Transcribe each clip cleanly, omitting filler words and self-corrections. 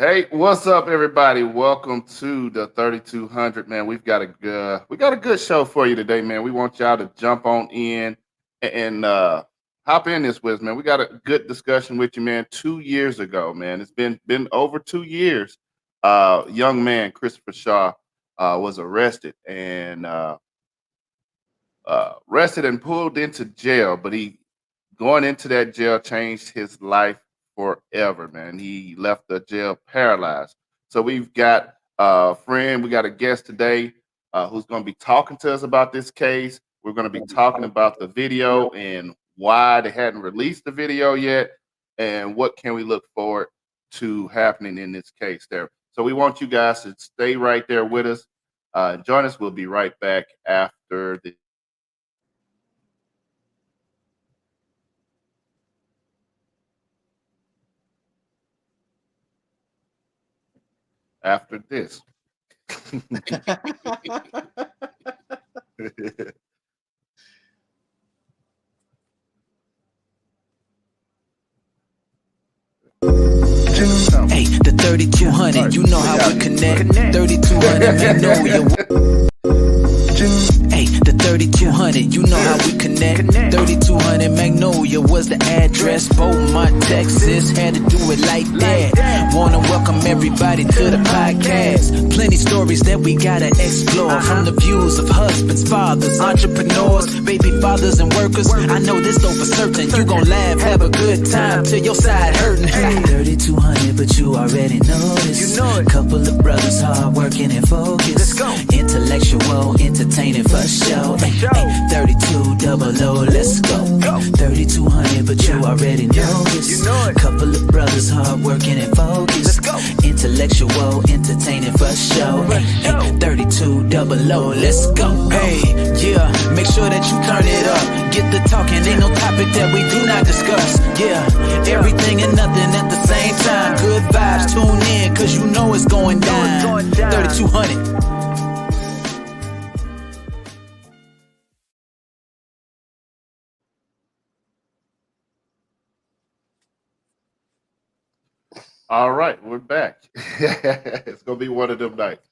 Hey, what's up, everybody? Welcome to the 3200, man. We got a good show for you today, man. We want y'all to jump on in and hop in this with us, man. We got a good discussion with you, man. 2 years ago, man. It's been over 2 years. Young man Christopher Shaw was arrested and pulled into jail, but he going into that jail changed his life forever, man. He left the jail paralyzed. So we've got a friend, we got a guest today who's going to be talking to us about this case. We're going to be talking about the video and why they hadn't released the video yet, and what can we look forward to happening in this case there. So we want you guys to stay right there with us. Join us. We'll be right back after this. Hey, the 3200, you know how we connect. 3200 Magnolia. Hey, the 3200, you know how we connect. 3200 Magnolia was the address. Beaumont, Texas, had to do it like that. Wanna welcome everybody to the podcast. Plenty stories that we gotta explore. From the views of husbands, fathers, entrepreneurs, baby fathers and workers. I know this though for certain. You gon' laugh, have a good time till your side hurting. 3200, but you already know this. You know it. Couple of brothers hard working and focused. Let's go. Intellectual, entertaining for show. Hey, 32 double O, let's go. 3200, but you already know this. You know it. Couple of brothers hard working and focused. Let's go. Intellectual, entertaining for show. Hey, 32 double O, let's go. Hey, yeah, make sure that you turn it up. Get the talking, ain't no topic that we do not discuss. Yeah, everything and nothing at the same time. Good vibes, tune in, cause you know it's going down. 3200. All right, we're back. It's gonna be one of them nights.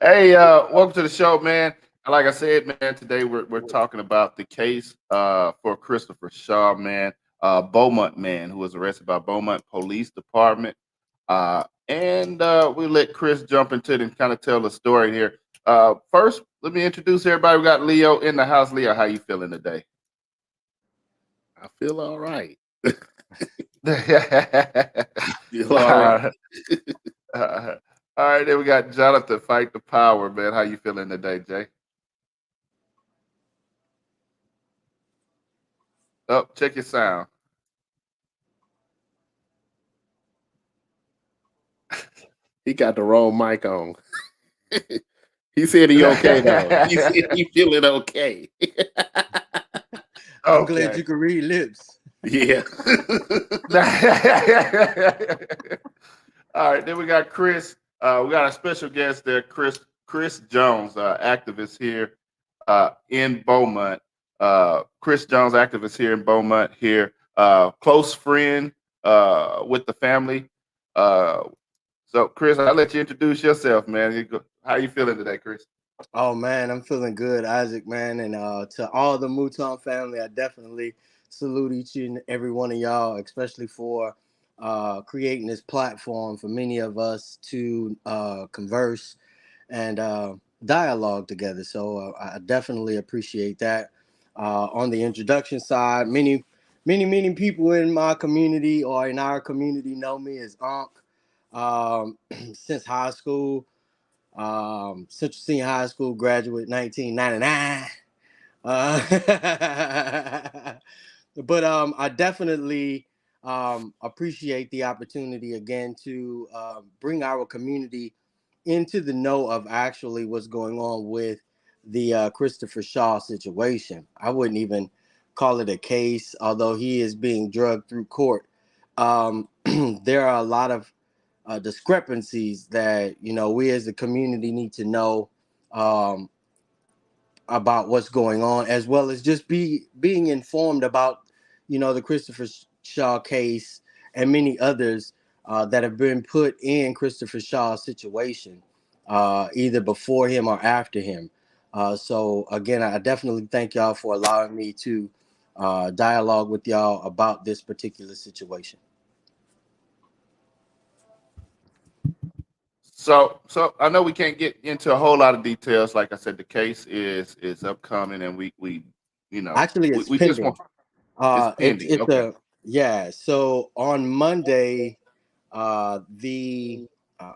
Hey, welcome to the show, man. Like I said, man, today we're talking about the case for Christopher Shaw, man, Beaumont man, who was arrested by Beaumont Police Department. And we let Chris jump into it and kind of tell the story here. First, let me introduce everybody. We got Leo in the house. Leo, how you feeling today? I feel all right. All Feel all right. right. All right, then we got Jonathan, fight the power, man. How you feeling today, Jay? Oh, check your sound. He got the wrong mic on. He said he okay though. He said he feeling okay. I'm glad Okay. you can read lips. Yeah. All right, then we got Chris. We got a special guest there, Chris Jones, activist here in Beaumont. Chris Jones, activist here in Beaumont. Here, close friend with the family. Uh, so, Chris, I'll let you introduce yourself, man. How you feeling today, Chris? Oh man, I'm feeling good, Isaac, man. And to all the Mouton family, I definitely salute each and every one of y'all, especially for creating this platform for many of us to converse and dialogue together. So I definitely appreciate that. On the introduction side, many people in my community or in our community know me as Unc since high school. Central Senior High School graduate, 1999. Uh, but I definitely appreciate the opportunity again to bring our community into the know of actually what's going on with the Christopher Shaw situation. I wouldn't even call it a case, although he is being drugged through court. There are a lot of discrepancies that we as a community need to know um, about what's going on, as well as just being informed about the Christopher Shaw case and many others that have been put in Christopher Shaw's situation, either before him or after him. So again, I definitely thank y'all for allowing me to dialogue with y'all about this particular situation. So I know we can't get into a whole lot of details. Like I said, the case is upcoming, and we you know Actually, it's we just want pending. it's It's pending. it's Okay. a yeah. So on Monday, the uh,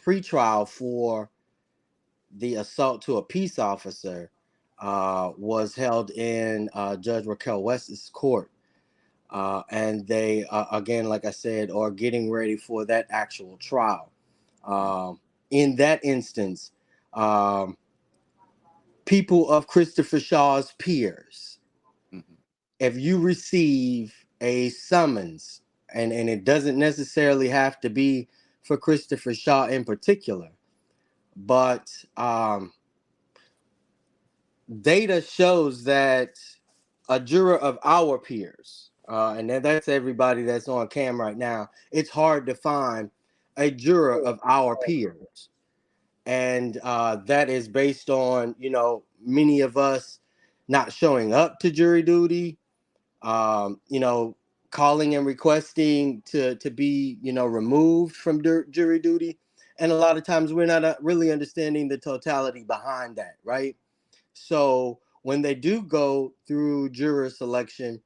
pretrial for the assault to a peace officer was held in Judge Raquel West's court. And they, again, like I said, are getting ready for that actual trial. In that instance, um, people of Christopher Shaw's peers, Mhm. if you receive a summons, and it doesn't necessarily have to be for Christopher Shaw in particular, but data shows that a juror of our peers, and that's everybody that's on cam right now, it's hard to find a juror of our peers. And that is based on, many of us not showing up to jury duty, you know, calling and requesting to be, removed from jury duty. And a lot of times we're not really understanding the totality behind that, right? So when they do go through juror selection,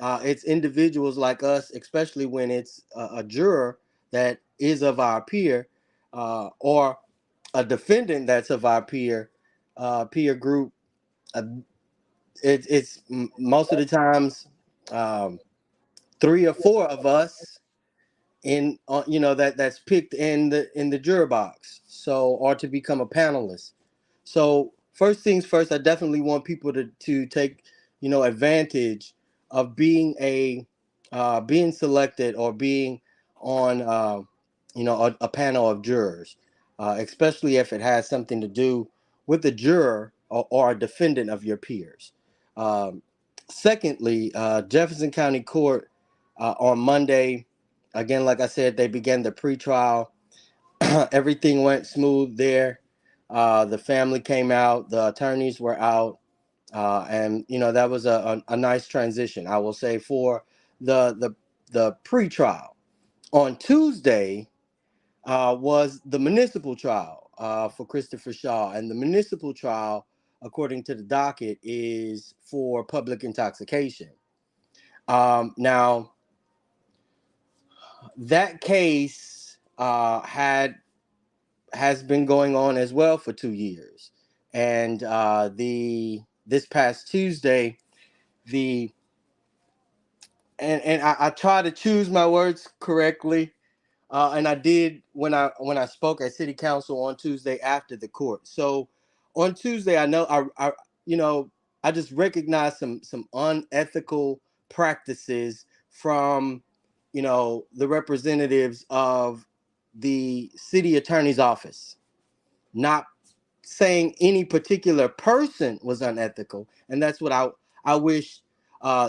it's individuals like us, especially when it's a juror that is of our peer, or a defendant that's of our peer group. Uh, it's most of the times, um, three or four of us in, that's picked in the juror box, so, or to become a panelist. So first things first, I definitely want people to take, advantage of being selected or being on, a panel of jurors, especially if it has something to do with a juror, or a defendant of your peers. um, Secondly, Jefferson County Court, on Monday, again, like I said, they began the pretrial. Everything went smooth there. The family came out, the attorneys were out, and that was a nice transition, I will say, for the pretrial. On Tuesday was the municipal trial for Christopher Shaw, and the municipal trial, according to the docket, is for public intoxication. Now, that case has been going on as well for 2 years, and the this past Tuesday, the and I try to choose my words correctly, and I did when I spoke at City Council on Tuesday after the court. So on Tuesday, I know you know I just recognized some unethical practices from, the representatives of the city attorney's office, not saying any particular person was unethical, and that's what I wish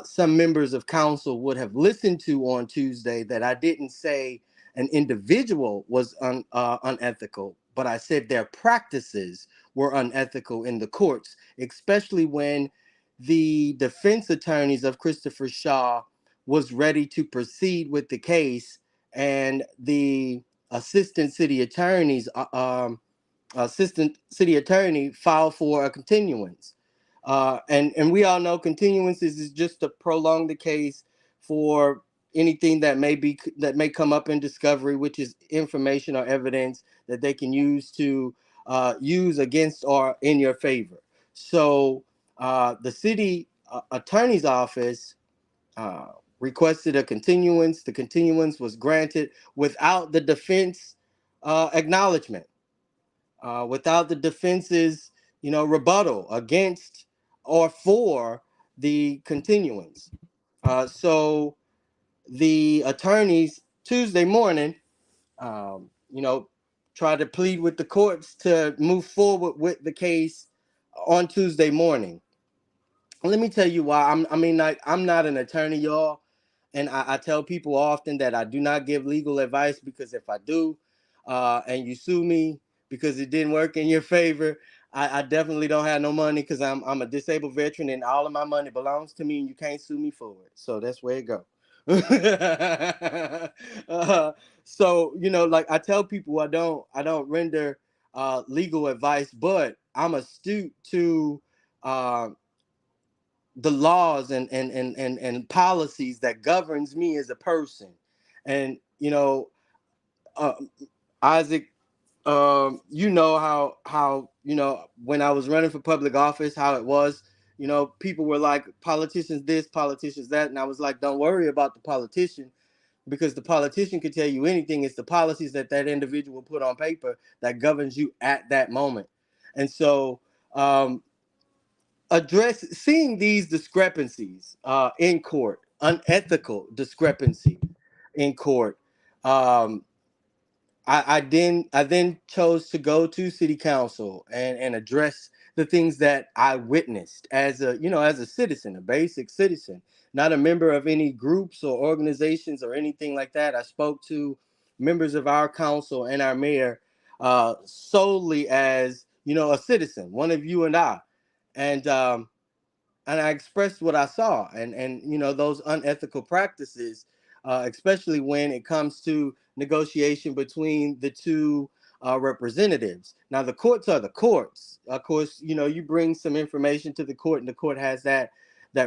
some members of council would have listened to on Tuesday. That I didn't say an individual was unethical, but I said their practices were unethical in the courts, especially when the defense attorneys of Christopher Shaw was ready to proceed with the case, and the assistant city attorneys assistant city attorney filed for a continuance. And we all know continuances is just to prolong the case for anything that may come up in discovery, which is information or evidence that they can use to use against or in your favor. So the city attorney's office uh, requested a continuance. The continuance was granted without the defense acknowledgement, without the defense's, rebuttal against or for the continuance. So the attorneys Tuesday morning, um, you know, tried to plead with the courts to move forward with the case on Tuesday morning. Let me tell you why. I mean, like, I'm not an attorney, y'all. And I tell people often that I do not give legal advice, because if I do, and you sue me because it didn't work in your favor, I definitely don't have no money, because I'm a disabled veteran and all of my money belongs to me, and you can't sue me for it. So that's where it go. So like I tell people, I don't render legal advice, but I'm astute to uh, the laws and policies that governs me as a person. And uh, Isaac, how when I was running for public office, how it was. People were like, politicians this, politicians that, and I was like, don't worry about the politician, because the politician could tell you anything. It's the policies that individual put on paper that governs you at that moment. And so, seeing these discrepancies in court, unethical discrepancy in court. Um, I then chose to go to city council and address the things that I witnessed as a citizen, a basic citizen, not a member of any groups or organizations or anything like that. I spoke to members of our council and our mayor solely as a citizen, one of you and I, and I expressed what I saw, and those unethical practices, especially when it comes to negotiation between the two representatives. Now, the courts are the courts. Of course, you bring some information to the court, and the court has that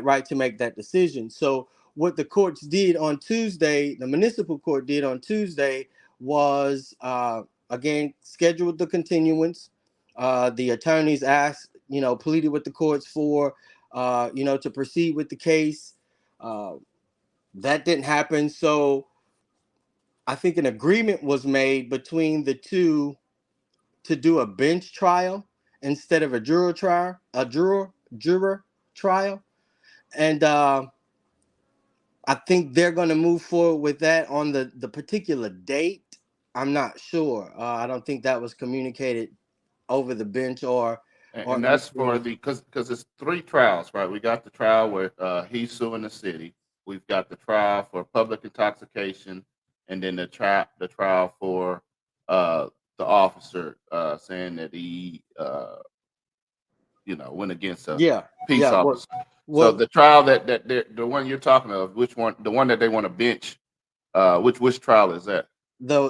right to make that decision. So, what the courts did on Tuesday, the municipal court did on Tuesday, was again scheduled the continuance. The attorneys asked, pleaded with the courts for to proceed with the case. Uh, that didn't happen. So I think an agreement was made between the two to do a bench trial instead of a juror trial. And I think they're going to move forward with that on the particular date. I'm not sure. I don't think that was communicated over the bench or And that's for anything. the because it's three trials, right? We got the trial where he's suing the city. We've got the trial for public intoxication, and then the trial for uh, the officer saying that he went against a Yeah, peace yeah. officer. So Well, the trial the one you're talking of, which one? The one that they want to bench. Which trial is that?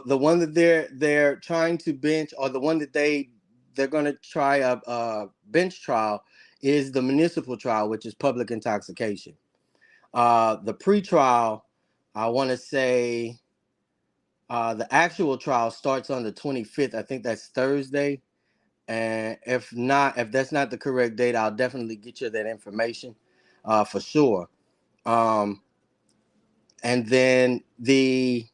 the one that they're trying to bench, or the one that they're going to try a bench trial, is the municipal trial, which is public intoxication. The pre-trial, I want to say, the actual trial starts on the 25th. I think that's Thursday. And if that's not the correct date, I'll definitely get you that information for sure. Um, and then the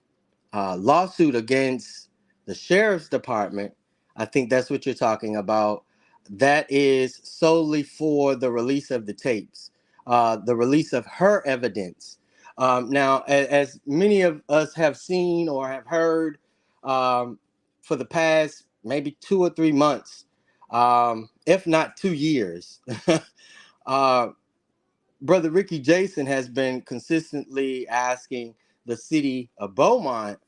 lawsuit against the sheriff's department, I think that's what you're talking about. That is solely for the release of the tapes, the release of her evidence. Now, as many of us have seen or have heard, for the past maybe 2 or 3 months, if not 2 years, uh, Brother Ricky Jason has been consistently asking the city of Beaumont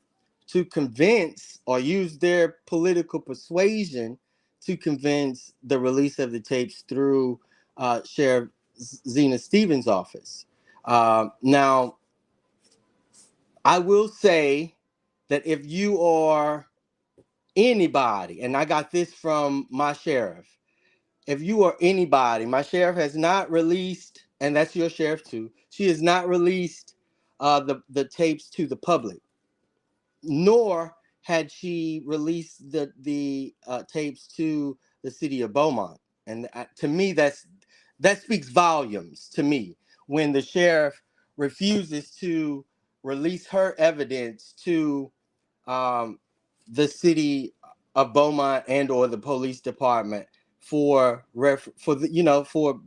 to convince or use their political persuasion to convince the release of the tapes through Sheriff Zena Stevens' office. Now, I will say that if you are anybody, and I got this from my sheriff, if you are anybody, my sheriff has not released, and that's your sheriff too, she has not released the tapes to the public, nor had she released the tapes to the city of Beaumont. And to me, that speaks volumes to me, when the sheriff refuses to release her evidence to um, the city of Beaumont and or the police department for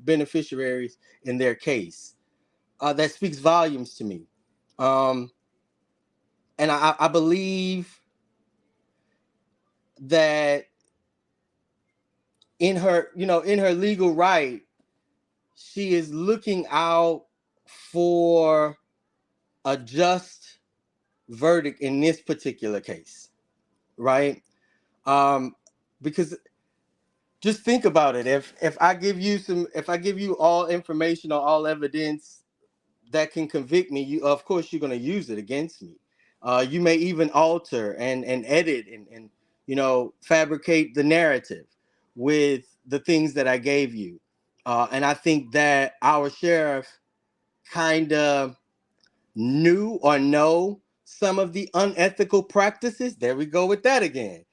beneficiaries in their case. That speaks volumes to me. Um, and I believe that in her legal right, she is looking out for a just verdict in this particular case, right? Um, because just think about it. If I give you if I give you all information or all evidence that can convict me, you of course you're going to use it against me. You may even alter and edit and fabricate the narrative with the things that I gave you. And I think that our sheriff kind of knew or know some of the unethical practices. There we go with that again.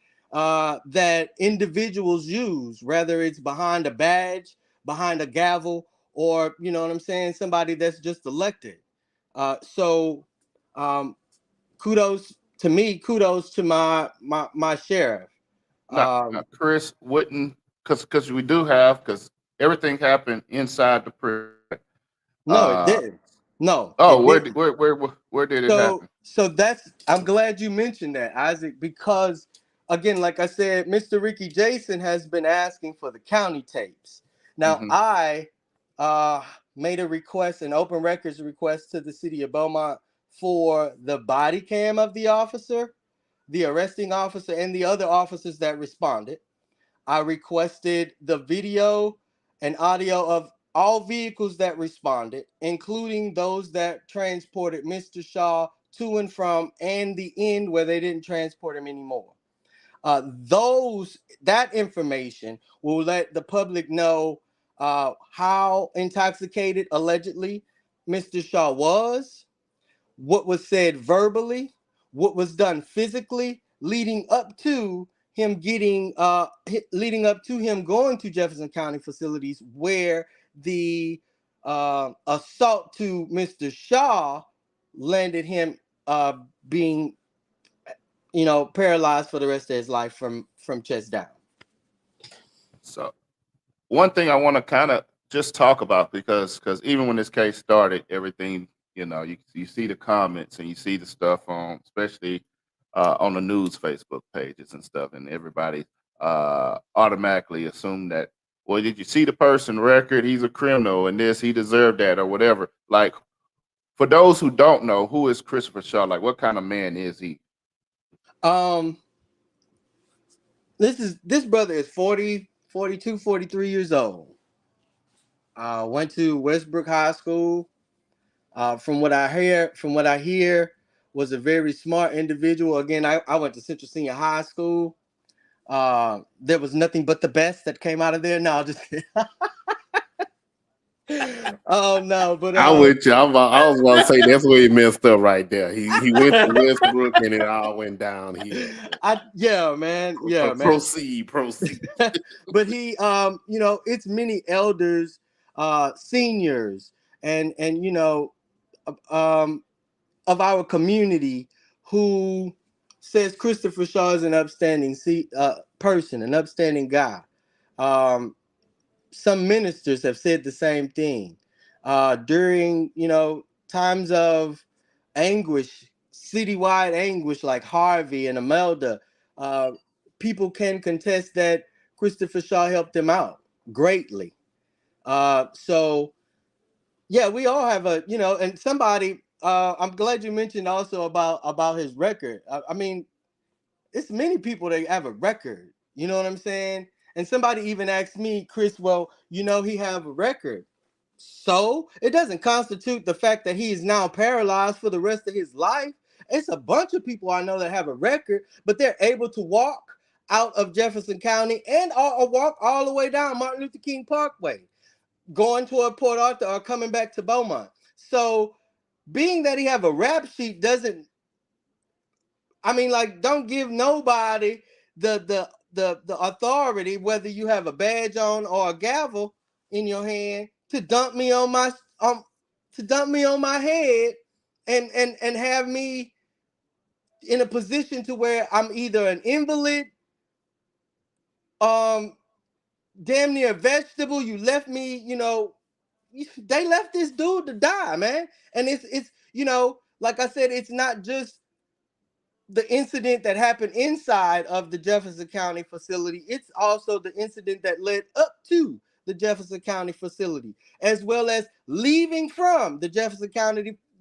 That individuals use, whether it's behind a badge, behind a gavel, or you know what I'm saying, somebody that's just elected. So um, kudos to me, kudos to my sheriff. Now, Chris wouldn't, because we do have, because everything happened inside the prison. No, it Uh, didn't. No, oh, it didn't. where did it So happen? so that's I'm glad you mentioned that, Isaac, because again, like I said, Mr. Ricky Jason has been asking for the county tapes. Now Hmm. I uh made a request, an open records request to the city of Beaumont for the body cam of the officer, the arresting officer, and the other officers that responded. I requested the video and audio of all vehicles that responded, including those that transported Mr. Shaw to and from and the end where they didn't transport him anymore. Those that information will let the public know how intoxicated allegedly Mr. Shaw was, what was said verbally, what was done physically, leading up to him going to Jefferson County facilities where the assault to Mr. Shaw landed him being paralyzed for the rest of his life from chest down. So one thing I want to kind of just talk about, because even when this case started, everything, you see the comments and you see the stuff on, especially on the news Facebook pages and stuff, and everybody automatically assumed that, well, did you see the person record? He's a criminal and this, he deserved that or whatever. Like, for those who don't know, who is Christopher Shaw? Like, what kind of man is he? um this brother is 40, 42, 43 years old. Went to Westbrook High School. From what I hear, was a very smart individual. Again, I went to Central Senior High School. There was nothing but the best that came out of there. No, just oh no, but I with you. I was about to say that's where he messed up right there. He went to Westbrook and it all went downhill. yeah, man, yeah, But man. proceed. But he, it's many elders, seniors, and um, of our community who says Christopher Shaw is an upstanding person, an upstanding guy. Um, some ministers have said the same thing. During times of anguish, citywide anguish like Harvey and Imelda, uh, people can contest that Christopher Shaw helped them out greatly. So yeah, we all have and somebody. I'm glad you mentioned also about his record. I mean, it's many people that have a record. You know what I'm saying? And somebody even asked me, Chris, well, he have a record. So it doesn't constitute the fact that he is now paralyzed for the rest of his life. It's a bunch of people I know that have a record, but they're able to walk out of Jefferson County and or walk all the way down Martin Luther King Parkway, going toward Port Arthur or coming back to Beaumont. So being that he have a rap sheet doesn't, I mean, like, don't give nobody the authority, whether you have a badge on or a gavel in your hand, to dump me on my head and have me in a position to where I'm either an invalid, um, damn near a vegetable. You left me, they left this dude to die, man. And it's like I said, it's not just the incident that happened inside of the Jefferson County facility. It's also the incident that led up to the Jefferson County facility, as well as leaving from the Jefferson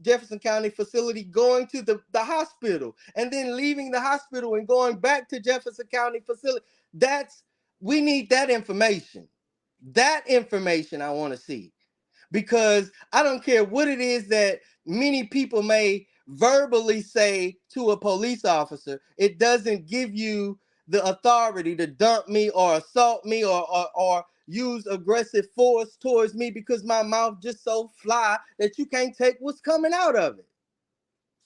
Jefferson County facility going to the hospital and then leaving the hospital and going back to Jefferson County facility. We need that information. That information I want to see, because I don't care what it is that many people may verbally say to a police officer. It doesn't give you the authority to dump me or assault me or use aggressive force towards me, because my mouth just so fly that you can't take what's coming out of it.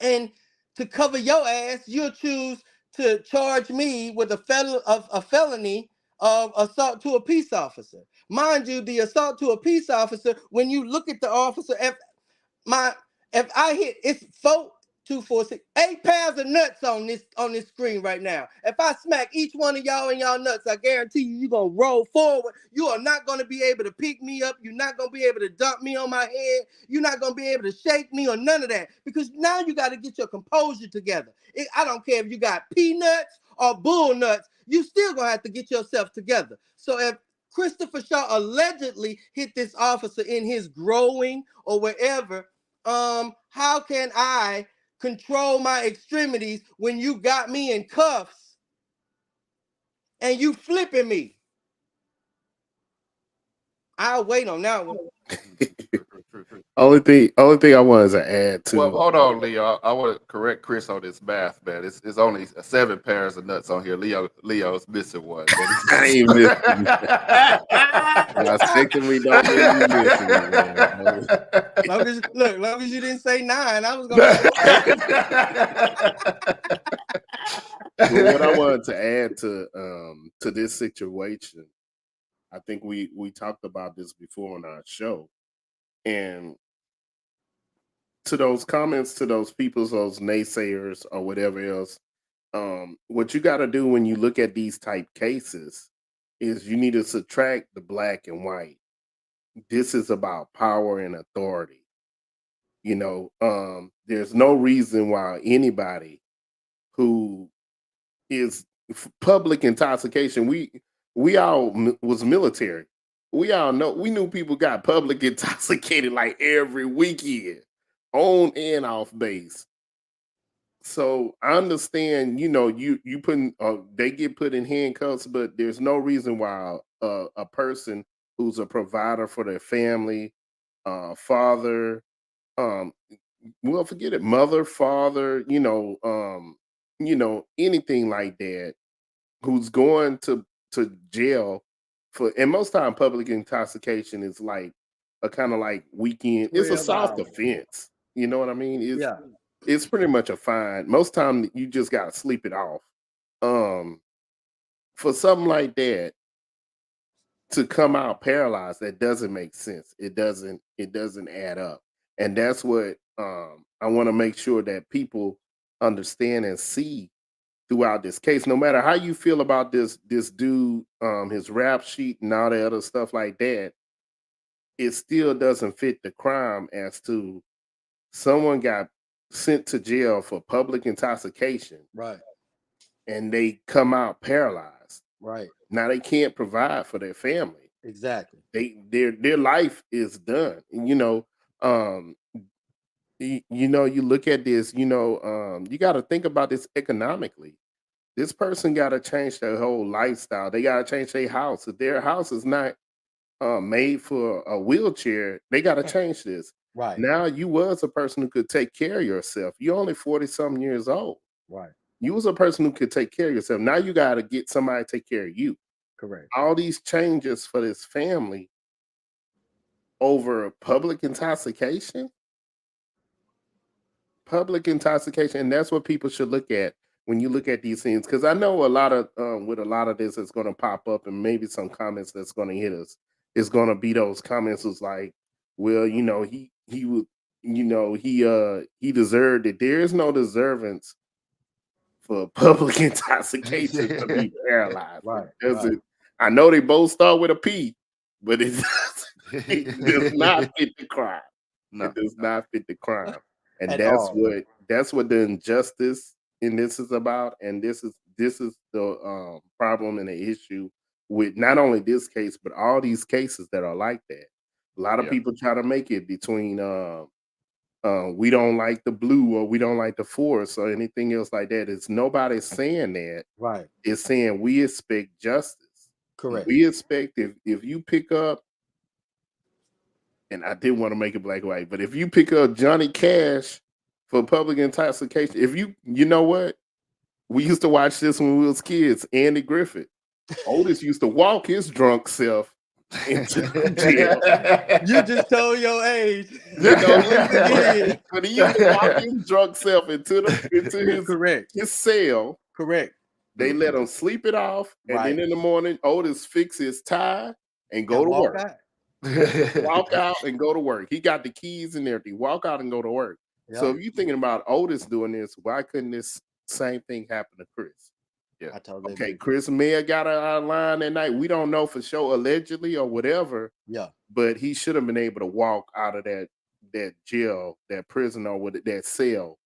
And to cover your ass, you'll choose to charge me with a felony of assault to a peace officer. Mind you, the assault to a peace officer, when you look at the officer, my if I hit, it's 4246, 8 pairs of nuts on this screen right now. If I smack each one of y'all in y'all nuts, I guarantee you're gonna roll forward. You are not gonna be able to pick me up. You're not gonna be able to dump me on my head. You're not gonna be able to shake me or none of that, because now you got to get your composure together. I don't care if you got peanuts or bull nuts, you still gonna have to get yourself together. So if Christopher Shaw allegedly hit this officer in his growing or wherever, how can I control my extremities when you got me in cuffs and you flipping me? I'll wait on that one. True. Only thing I wanted to add Well, to. hold on, Leo. I want to correct Chris on this math, man. It's only 7 pairs of nuts on here. Leo's missing one, man. I ain't missing. Vasectomy don't mean you missing it, man. Long as you didn't say 9, I was gonna. Well, what I wanted to add to this situation, I think we talked about this before on our show, and to those comments, to those people, those naysayers or whatever else, what you got to do when you look at these type cases is you need to subtract the black and white. This is about power and authority. There's no reason why anybody who is public intoxication. We all was military. We knew people got public intoxicated like every weekend, on and off base. So I understand, you putting they get put in handcuffs, but there's no reason why a person who's a provider for their family, father, um, well, forget it, mother, father, anything like that, who's going to jail for, and most time public intoxication is like a kind of like weekend. It's a Real soft violent. offense. You know what I mean? Yeah. It's pretty much a fine. Most time you just gotta sleep it off. Um, for something like that to come out paralyzed, that doesn't make sense. It doesn't add up. And that's what I want to make sure that people understand and see throughout this case. No matter how you feel about this dude, his rap sheet and all the other stuff like that, it still doesn't fit the crime as to someone got sent to jail for public intoxication Right. and they come out paralyzed. Right. Now they can't provide for their family. Exactly. Their life is done. And, um, you look at this. You got to think about this economically. This person got to change their whole lifestyle. They got to change their house. If their house is not made for a wheelchair, they got to change this. Right. Now you was a person who could take care of yourself. You're only 40 something years old. Right. You was a person who could take care of yourself. Now you got to get somebody to take care of you. Correct. All these changes for this family over public intoxication, and that's what people should look at when you look at these things. Because I know a lot of with a lot of this is going to pop up, and maybe some comments that's going to hit us is going to be those comments was like, well, he would, he deserved it. There is no deservance for public intoxication to be paralyzed. Right. It doesn't. I know they both start with a P, but it does not fit the crime. No. It does not fit the crime, and At that's all. what the injustice in this is about, and this is the problem and the issue with not only this case but all these cases that are like that. A lot of Yeah. people try to make it between We don't like the blue or we don't like the forest or anything else like that. It's nobody saying that. Right. It's saying we expect justice. Correct. We expect if you pick up, and I did want to make it black and white, but if you pick up Johnny Cash for public intoxication, if you know what? We used to watch this when we was kids. Andy Griffith. Otis used to walk his drunk self into jail. You just told your age. You know, Once again. but he used to walk his drunk self into Correct. his cell. Correct. They let him sleep it off, and Right. then in the morning, Otis fix his tie and go And to walk work. out. Walk out and go to work. He got the keys and everything. Walk out and go to work. So Yeah. if you're thinking about Otis doing this, why couldn't this same thing happen to Chris? I totally Okay, agree. Chris may have got out of line that night. We don't know for sure, allegedly or whatever, Yeah. but he should have been able to walk out of that jail, that prison, or with that cell.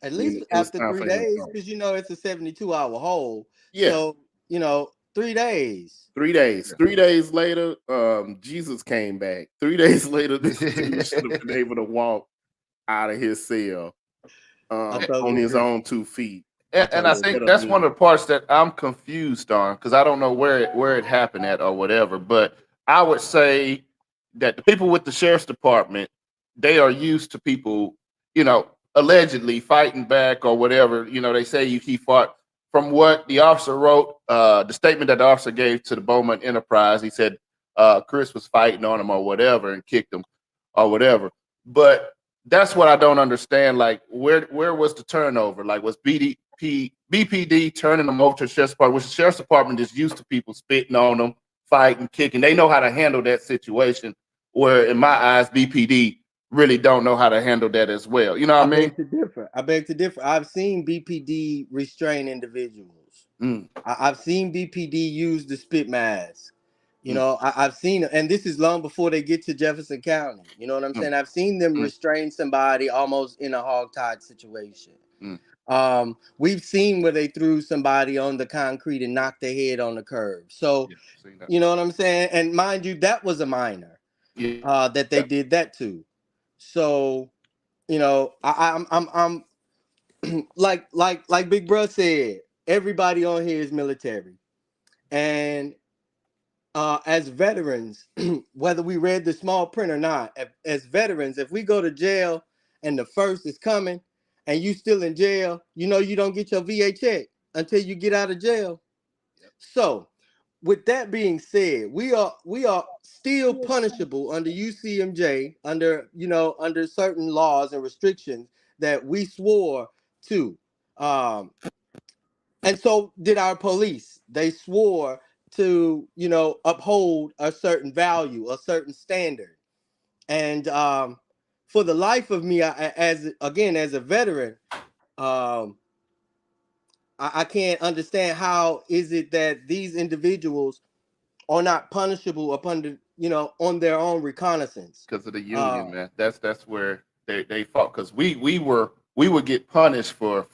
At when least it was after time 3 for him to days, go. because it's a 72-hour hold. Yeah, So, 3 days. 3 days. 3 days later, Jesus came back. 3 days later, this dude should have been able to walk out of his cell I on totally his agree. own 2 feet. And I Totally agree. think that's one of the parts that I'm confused on because I don't know where it happened at or whatever. But I would say that the people with the sheriff's department, they are used to people, allegedly fighting back or whatever. They say he fought. From what the officer wrote, the statement that the officer gave to the Bowman Enterprise, he said Chris was fighting on him or whatever and kicked him or whatever. But that's what I don't understand. Like, where was the turnover? Like, was BPD turning them over to the sheriff's department? Which the sheriff's department is used to people spitting on them, fighting, kicking. They know how to handle that situation. Where, in my eyes, BPD really don't know how to handle that as well. You know what I mean? I beg to differ. I've seen BPD restrain individuals. Mm, I've seen BPD use the spit mask. mm, I've seen, and this is long before they get to Jefferson County. You know what I'm mm, saying? I've seen them mm, restrain somebody almost in a hog-tied situation. mm. We've seen where they threw somebody on the concrete and knocked their head on the curb. So, Yeah, seen that. you know what I'm saying? And mind you, that was a minor Yeah, that they did that to. So, I'm like Big Bro said, everybody on here is military. And as veterans, whether we read the small print or not, as veterans, if we go to jail and the first is coming and you still in jail, you don't get your VA check until you get out of jail. So, with that being said, we are still punishable under UCMJ under certain laws and restrictions that we swore to. Um, and so did our police. They swore to uphold a certain value, a certain standard. And for the life of me, as a veteran, um, I can't understand how is it that these individuals are not punishable upon on their own reconnaissance. because of the Uh, union, man. That's where they fought because we would get punished for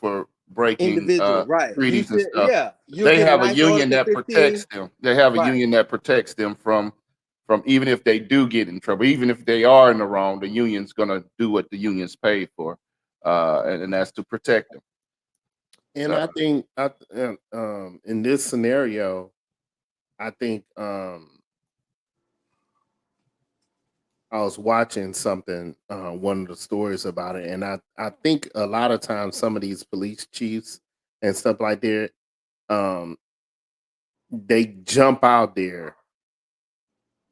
breaking Individual, right? You treaties and said, stuff. yeah, you'll They get a have a nice order union for that 15. protects them. They have a Right, union that protects them from even if they do get in trouble, even if they are in the wrong, the union's gonna do what the union's paid for, and that's to protect them. And So I think in this scenario, I think I was watching something, one of the stories about it, and I think a lot of times some of these police chiefs and stuff like that, um, they jump out there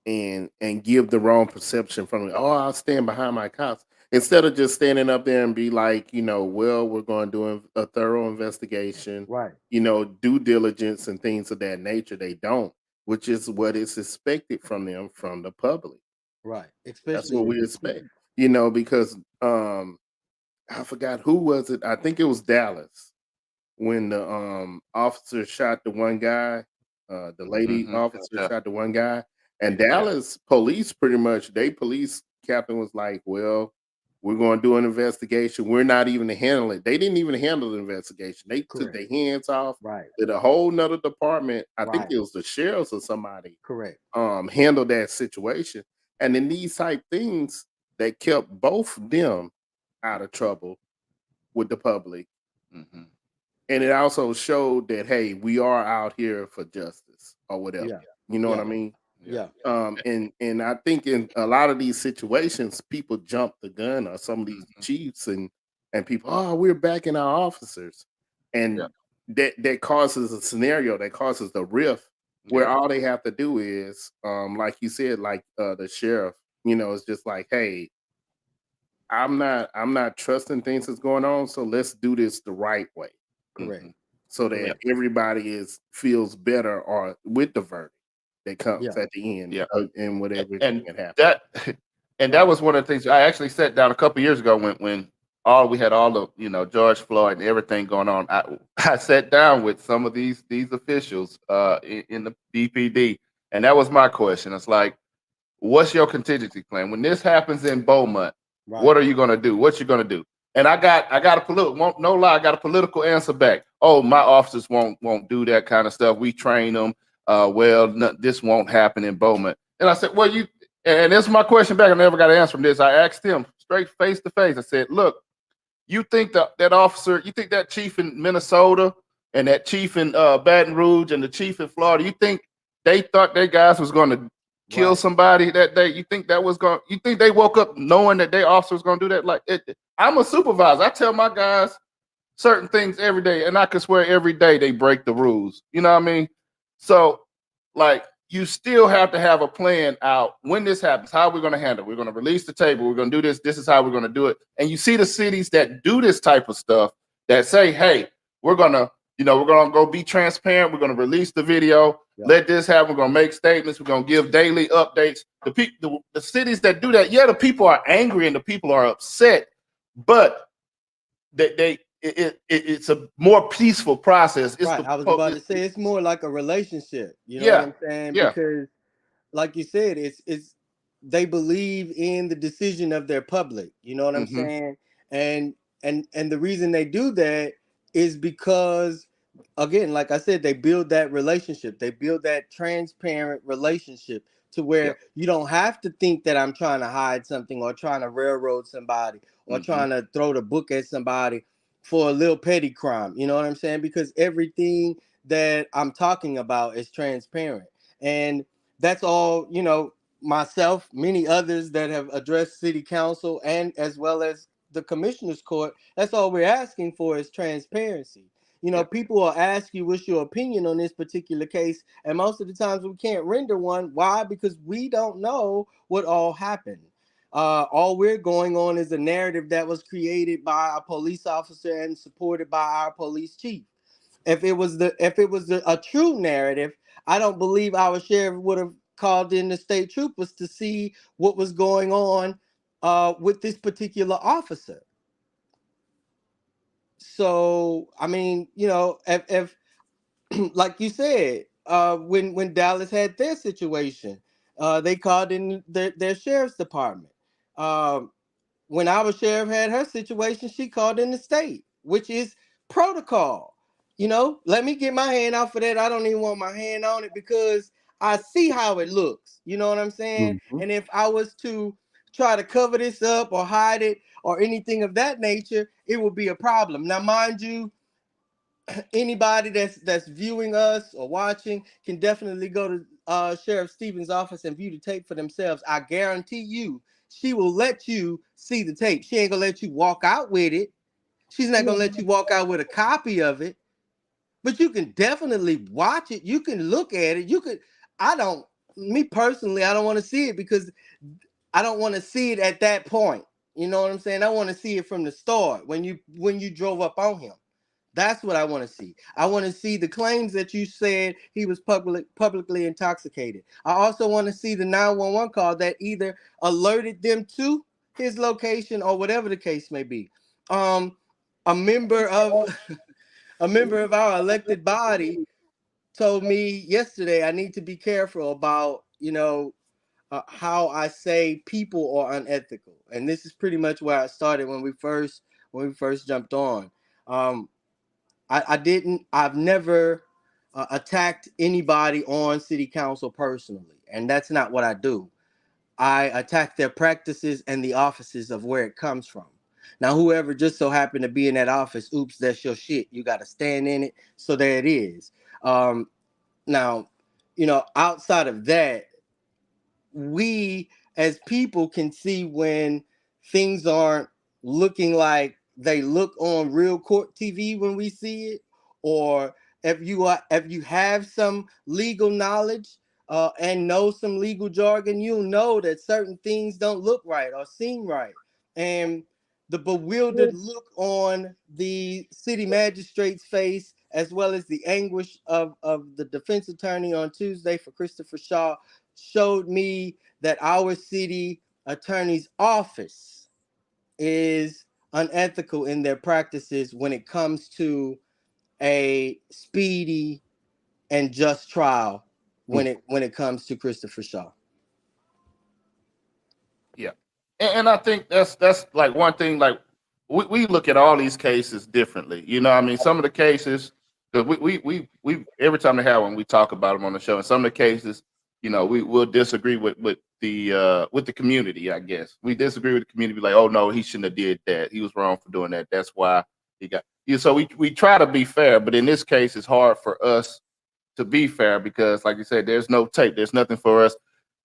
and give the wrong perception from it. Oh, I'll stand behind my cops instead of just standing up there and be like, well, we're going to do a thorough investigation, right, due diligence and things of that nature. They don't, which is what is expected from them from the public. right. That's Especially what in we DC. expect, because I forgot who was it. I think it was Dallas when the officer shot the one guy, the lady hmm officer yeah, shot the one guy, and yeah, Dallas police pretty much they police captain was like, "Well, we're going to do an investigation. We're not even to handle it. They didn't even handle the investigation. They took Correct. their hands off. Right, Did a whole nother department. I think right. it was the sheriffs or somebody Correct. handled that situation. And in these type things that kept both of them out of trouble with the public. Hmm. And it also showed that, hey, we are out here for justice or whatever. Yeah. You know what I Yeah. mean? Yeah. Yeah. And I think in a lot of these situations, people jump the gun, or some of these Hmm. chiefs and people, oh, we're backing our officers, Yeah. and that causes a scenario, that causes the rift, where Yeah. all they have to do is, like you said, like the sheriff, it's just like, hey, I'm not trusting things that's going on, so let's do this the right way, Correct. Hmm. so Yeah. that Correct. everybody feels better, or with the verdict that comes Yeah. at the end, Yeah. and whatever And that happens. that and that Right. was one of the things I actually sat down a couple years ago when all we had all the George Floyd and everything going on. I sat down with some of these officials in the BPD, and that was my question. It's like, what's your contingency plan when this happens in Beaumont? Right. What are you going to do? What you going to do? And I got a political, no lie, I got a political answer back. Oh, my officers won't do that kind of stuff. We train them. Well, no, this won't happen in Beaumont. And I said, well, and this is my question back. I never got an answer from this. I asked him straight face to face. I said, look, you think that officer, you think that chief in Minnesota and that chief in Baton Rouge and the chief in Florida, you think they thought their guys was going to kill Right. somebody that day? You think that was going? You think they woke up knowing that their officer was going to do that? Like, I'm a supervisor. I tell my guys certain things every day, and I can swear every day they break the rules. You know what I mean? So, like, you still have to have a plan out when this happens. How are we going to handle it? We're going to release the table. We're going to do this. This is how we're going to do it. And you see the cities that do this type of stuff that say, "Hey, we're gonna, we're gonna go be transparent. We're going to release the video. Yeah. Let this happen. We're going to make statements. We're going to give daily updates." The cities that do that, yeah, the people are angry and the people are upset, but it's a more peaceful process. It's Right. the I was about to say it's more like a relationship. You know what yeah, I'm saying? yeah. Because like you said, it's they believe in the decision of their public. You know what I'm Hmm. saying? And and the reason they do that is because, again, like I said, they build that relationship. They build that transparent relationship to Yeah. where you don't have to think that I'm trying to hide something or trying to railroad somebody or Hmm. trying to throw the book at somebody for a little petty crime. You know what I'm saying? Because everything that I'm talking about is transparent. And that's all, myself, many others that have addressed city council and as well as the commissioner's court, that's all we're asking for is transparency. Yeah. People will ask you what's your opinion on this particular case, and most of the times we can't render one. Why? Because we don't know what all happened. All we're going on is a narrative that was created by a police officer and supported by our police chief. If it was a true narrative, I don't believe our sheriff would have called in the state troopers to see what was going on with this particular officer. So I mean, if like you said, when Dallas had their situation, they called in their sheriff's department. Um, when our sheriff had her situation, she called in the state, which is protocol. Let me get my hand out for that. I don't even want my hand on it because I see how it looks. You know what I'm saying? Mhm. And if I was to try to cover this up or hide it or anything of that nature, it would be a problem. Now, mind you, anybody that's viewing us or watching can definitely go to Sheriff Stevens' office and view the tape for themselves. I guarantee you, she will let you see the tape. She ain't gonna let you walk out with it. She's not gonna let you walk out with a copy of it. But you can definitely watch it. You can look at it. You could. I don't. Me personally, I don't want to see it because I don't want to see it at that point. You know what I'm saying? I want to see it from the start when you drove up on him. That's what I want to see. I want to see the claims that you said he was publicly intoxicated. I also want to see the 911 call that either alerted them to his location or whatever the case may be. Um, a member of a member of our elected body told me yesterday I need to be careful about how I say people are unethical, and this is pretty much where I started when we first jumped on. Um, I've never attacked anybody on city council personally, and that's not what I do. I attack their practices and the offices of where it comes from. Now, whoever just so happened to be in that office, oops, that's your shit. You got to stand in it. So there it is. Now, outside of that, we as people can see when things aren't looking like they look on real court TV when we see it, or if you have some legal knowledge and know some legal jargon, you'll know that certain things don't look right or seem right. And the bewildered look on the city magistrate's face, as well as the anguish of the defense attorney on Tuesday for Christopher Shaw, showed me that our city attorney's office is unethical in their practices when it comes to a speedy and just trial when it comes to Christopher Shaw. Yeah, and I think that's like one thing. Like we look at all these cases differently. You know, what I mean, some of the cases because we every time they have one, we talk about them on the show. And some of the cases, you know, we will disagree with the community. I guess we disagree with the community. Like, oh no, he shouldn't have did that. He was wrong for doing that. That's why he got. Yeah, so we try to be fair, but in this case, it's hard for us to be fair because, like you said, there's no tape. There's nothing for us.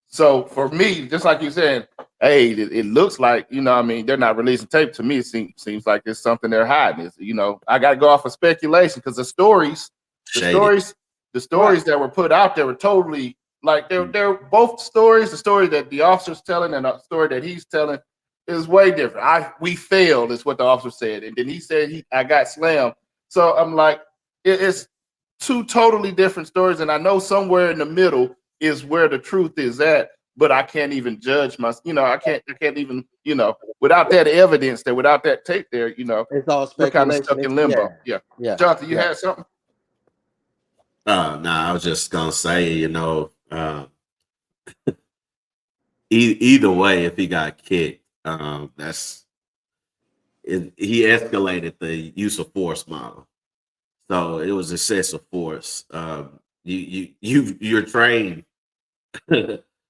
So for me, just like you said, hey, it looks like, you know, what I mean, they're not releasing tape. To me, it seems like it's something they're hiding. It's, you know, I got to go off of speculation because the stories, the Shady. stories, the stories that were put out there were totally like they're both stories. The story that the officer's telling and the story that he's telling is way different. We failed is what the officer said, and then he said I got slammed. So I'm like, it's two totally different stories, and I know somewhere in the middle is where the truth is at, but I can't even judge I can't even, without that evidence there, without that tape there, It's all we're kind of speculation. stuck in limbo. Yeah. Jonathan, you had something? No, I was just gonna say, either way, if he got kicked, he escalated the use of force model. So it was excessive force. You're trained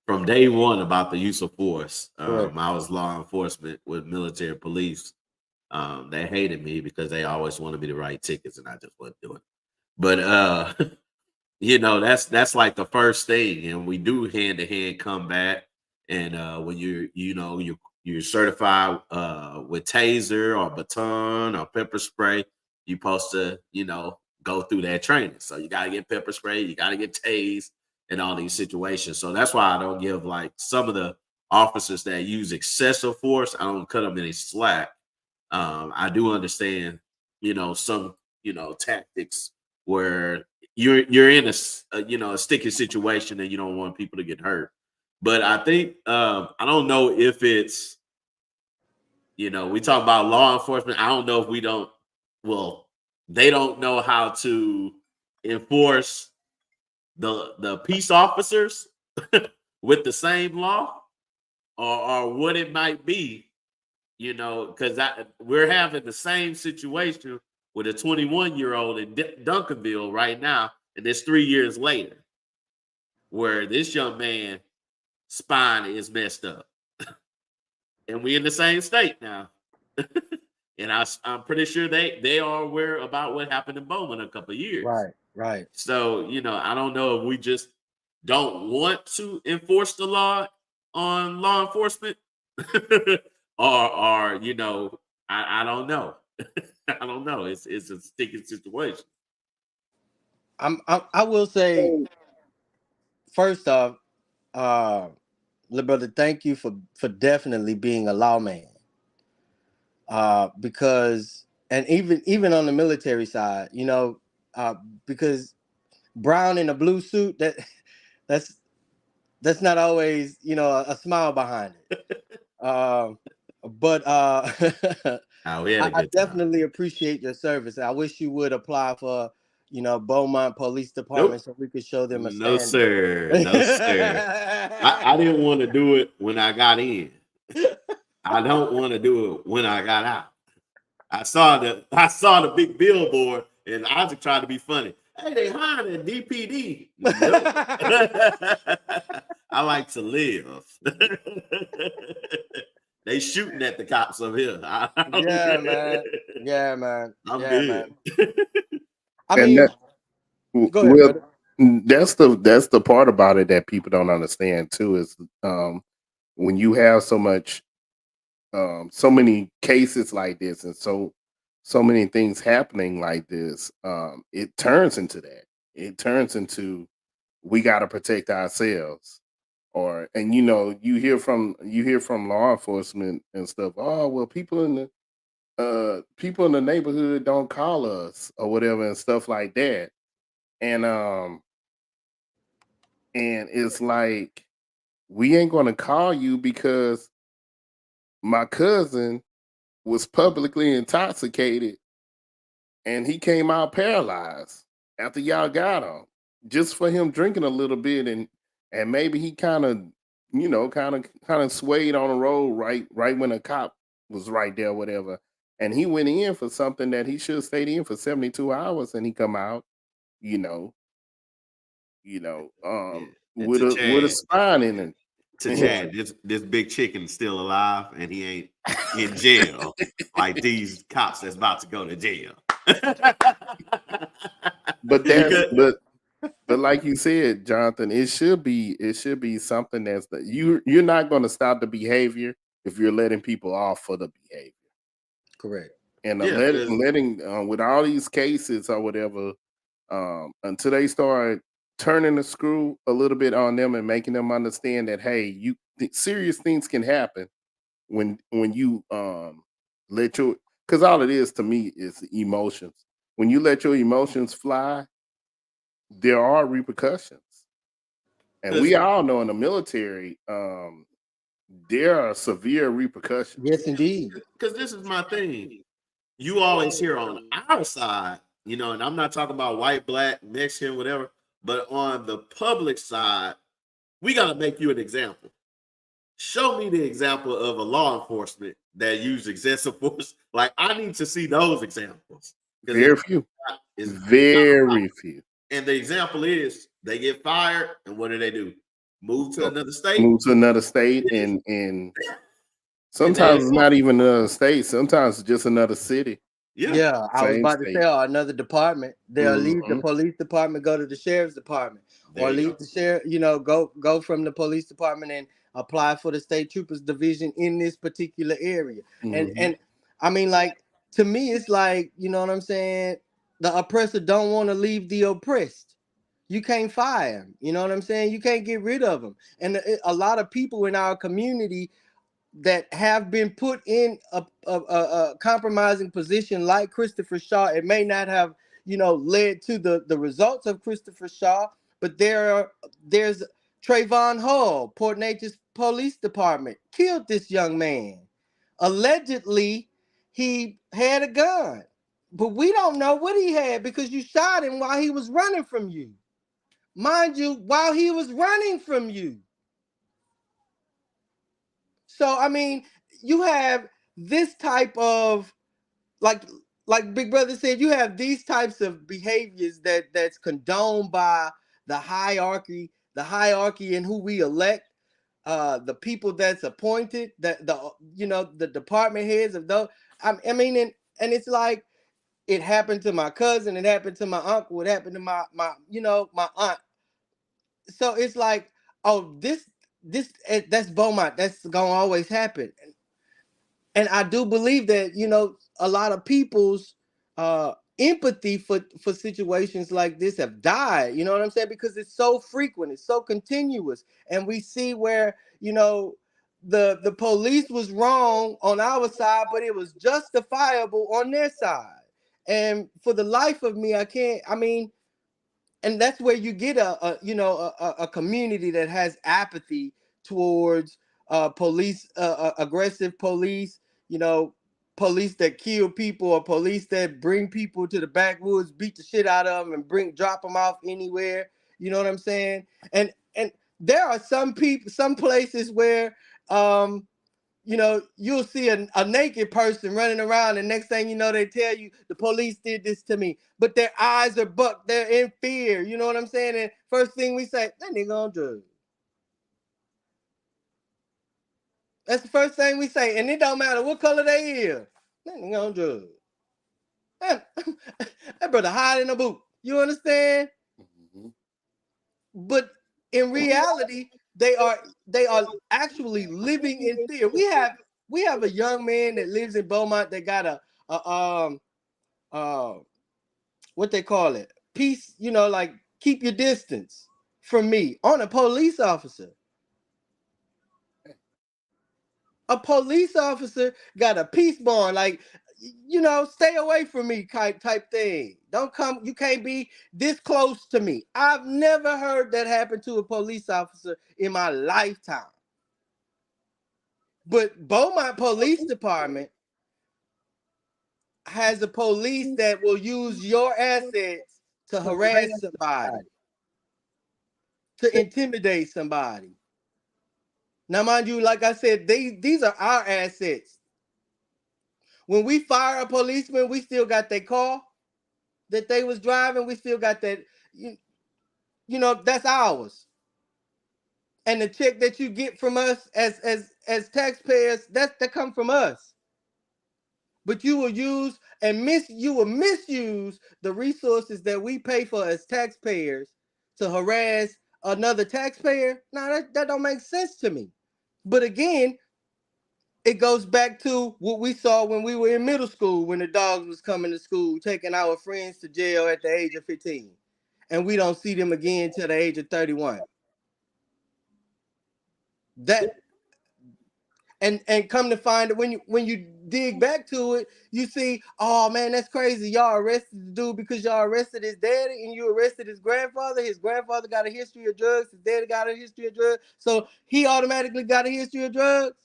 from day one about the use of force. I was law enforcement with military police. They hated me because they always wanted me to write tickets, and I just wasn't doing it. But that's like the first thing, and we do hand-to-hand combat. And when you're certified with taser or baton or pepper spray, you're supposed to go through that training. So you got to get pepper spray, you got to get tased in all these situations. So that's why I don't give like some of the officers that use excessive force, I don't cut them any slack. I do understand some tactics where you're in a sticky situation and you don't want people to get hurt. But I think I don't know if it's we talk about law enforcement. I don't know if they don't know how to enforce the peace officers with the same law or what it might be, because we're having the same situation with a 21-year-old in Duncanville right now, and it's 3 years later, where this young man's spine is messed up. And we in the same state now. And I'm pretty sure they are aware about what happened in Bowman a couple of years. Right. So, I don't know if we just don't want to enforce the law on law enforcement or I don't know. I don't know. It's a sticky situation. I will say, first off, brother, thank you for definitely being a lawman. Because, and even on the military side, because brown in a blue suit, that's not always a smile behind it. But I definitely appreciate your service. I wish you would apply for Beaumont Police Department so we could show them a No, standard. No, sir. I didn't want to do it when I got in. I don't want to do it when I got out. I saw the big billboard, and Isaac tried to be funny. Hey, they hired a DPD. No. I like to live. They shooting at the cops over here. Yeah, man. Yeah, man. I'm Yeah, man. good. I And mean, go ahead, well, brother. that's the part about it that people don't understand too is when you have so many cases like this and so many things happening like this, it turns into that. It turns into we got to protect ourselves. Or and you hear from law enforcement and stuff. Oh well, people in the neighborhood don't call us or whatever and stuff like that. And and it's like we ain't gonna call you because my cousin was publicly intoxicated and he came out paralyzed after y'all got him just for him drinking a little bit and maybe he kind of swayed on the road right when a cop was right there whatever and he went in for something that he should have stayed in for 72 hours and he come out you know Yeah. And with a spine in it. to Chad, this big chicken still alive and he ain't in jail like these cops that's about to go to jail. but that's Because but like you said, Jonathan, it should be something you're not going to stop the behavior if you're letting people off for the behavior. Correct. And yeah, because letting with all these cases or whatever, until they start turning the screw a little bit on them and making them understand that hey, serious things can happen when you let your because all it is to me is emotions. When you let your emotions fly, there are repercussions. And we all know in the military, there are severe repercussions. Yes, indeed. this is my thing. You always hear on our side, and I'm not talking about white, black, Mexican, whatever, but on the public side, we got to make you an example. Show me the example of a law enforcement that used excessive force. Like, I need to see those examples. Because Very few. it's Very few. and the example is they get fired, and what do? Move to Oh, another state, move to another state and and sometimes they it's not even another state. Sometimes it's just another city. yeah, Yeah, I was Same about to say state. another department. They'll leave the Mhm. police department, go to the sheriff's department, there or you leave go. the sheriff. Go from the police department and apply for the state troopers division in this particular area. And Mhm. and I mean, like to me, it's like you know what I'm saying. The oppressor don't want to leave the oppressed. You can't fire him. You know what I'm saying. You can't get rid of him. And a lot of people in our community that have been put in a compromising position like Christopher Shaw. It may not have, led to the results of Christopher Shaw, but there's Trayvon Hull, Port Neches Police Department, killed this young man. Allegedly, he had a gun, but we don't know what he had because you shot him while he was running from you. Mind you, while he was running from you. So I mean, you have this type of like like Big Brother said, you have these types of behaviors that's condoned by the hierarchy in who we elect, the people that's appointed, the department heads of those. I mean, and it's like it happened to my cousin, it happened to my uncle, it happened to my aunt. So it's like, oh, that's Beaumont. That's gonna always happen. And I do believe that a lot of people's empathy for situations like this have died. You know what I'm saying? Because it's so frequent, it's so continuous, and we see where the police was wrong on our side, but it was justifiable on their side. And for the life of me, I can't. I mean, and that's where you get a community that has apathy towards police, aggressive police, you know police that kill people, or police that bring people to the backwoods, beat the shit out of them, and drop them off anywhere. You know what I'm saying? And there are some places where you'll see a naked person running around, and next thing you know, they tell you the police did this to me. But their eyes are bucked, they're in fear. You know what I'm saying? And first thing we say, that nigga on drugs. That's the first thing we say, and it don't matter what color they is. That nigga on drugs. That, that brother hide in a boot. You understand? Mhm. But in reality, they are actually living in fear. We have a young man that lives in Beaumont that got a uh what they call it, peace, like keep your distance from me on a police officer. A police officer got a peace bond, like, stay away from me type thing. Don't come, you can't be this close to me. I've never heard that happen to a police officer in my lifetime. But Beaumont Police Department has a police that will use your assets to harass somebody, to intimidate somebody. Now, mind you, like I said, these are our assets. When we fire a policeman, we still got their car that they was driving. We still got that. That's ours. And the check that you get from us as taxpayers, that come from us. But you will misuse the resources that we pay for as taxpayers to harass another taxpayer. Now that don't make sense to me. But again, it goes back to what we saw when we were in middle school, when the dogs was coming to school, taking our friends to jail at the age of 15. And we don't see them again till the age of 31. That and come to find that when you dig back to it, you see, oh man, that's crazy. Y'all arrested the dude because y'all arrested his daddy and you arrested his grandfather. His grandfather got a history of drugs, his daddy got a history of drugs, so he automatically got a history of drugs.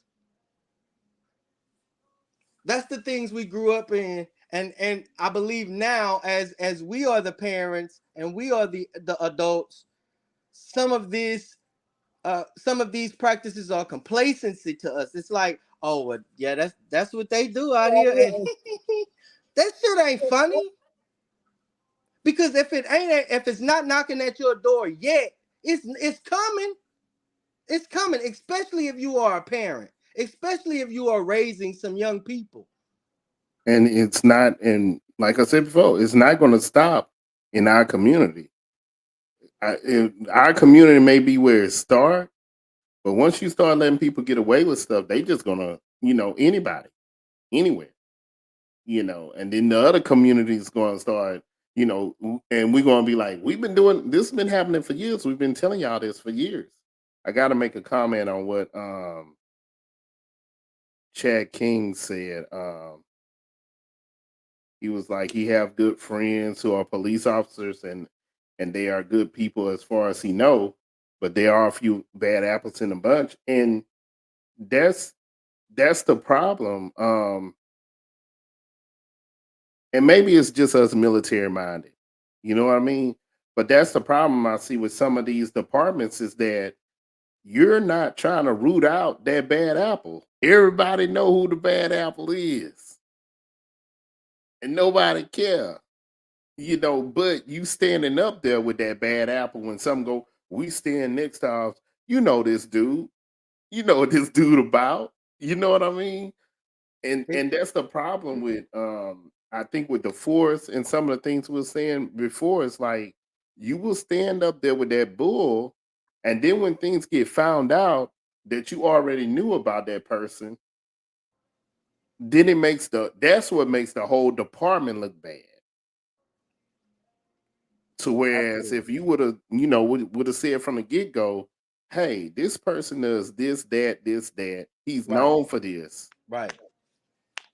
That's the things we grew up in. And I believe now, as we are the parents and we are the adults, some of this some of these practices are complacency to us. It's like, oh well, yeah, that's what they do out here, and that shit ain't funny. Because if it's not knocking at your door yet, it's coming. It's coming, especially if you are a parent, especially if you are raising some young people. And it's not, and like I said before, it's not going to stop in our community. Our community may be where it starts, but once you start letting people get away with stuff, they just gonna, anybody, anywhere, and then the other community is going to start, and we're going to be like, we've been doing this, has been happening for years. We've been telling y'all this for years. I got to make a comment on what Chad King said. He was like, he have good friends who are police officers, and they are good people as far as he know, but there are a few bad apples in the bunch, and that's that's the problem. And maybe it's just us military minded, you know what I mean? But that's the problem I see with some of these departments is that you're not trying to root out that bad apple. Everybody know who the bad apple is, and nobody care. But you standing up there with that bad apple when some go, we stand next to us. You know this dude. You know what this dude about. You know what I mean? And that's the problem with I think with the force and some of the things we were saying before. It's like you will stand up there with that bull, and then when things get found out that you already knew about that person, then that's what makes the whole department look bad. To whereas if Absolutely. you would have said from the get go, hey, this person does this, that, this, that. He's Right, known for this. right.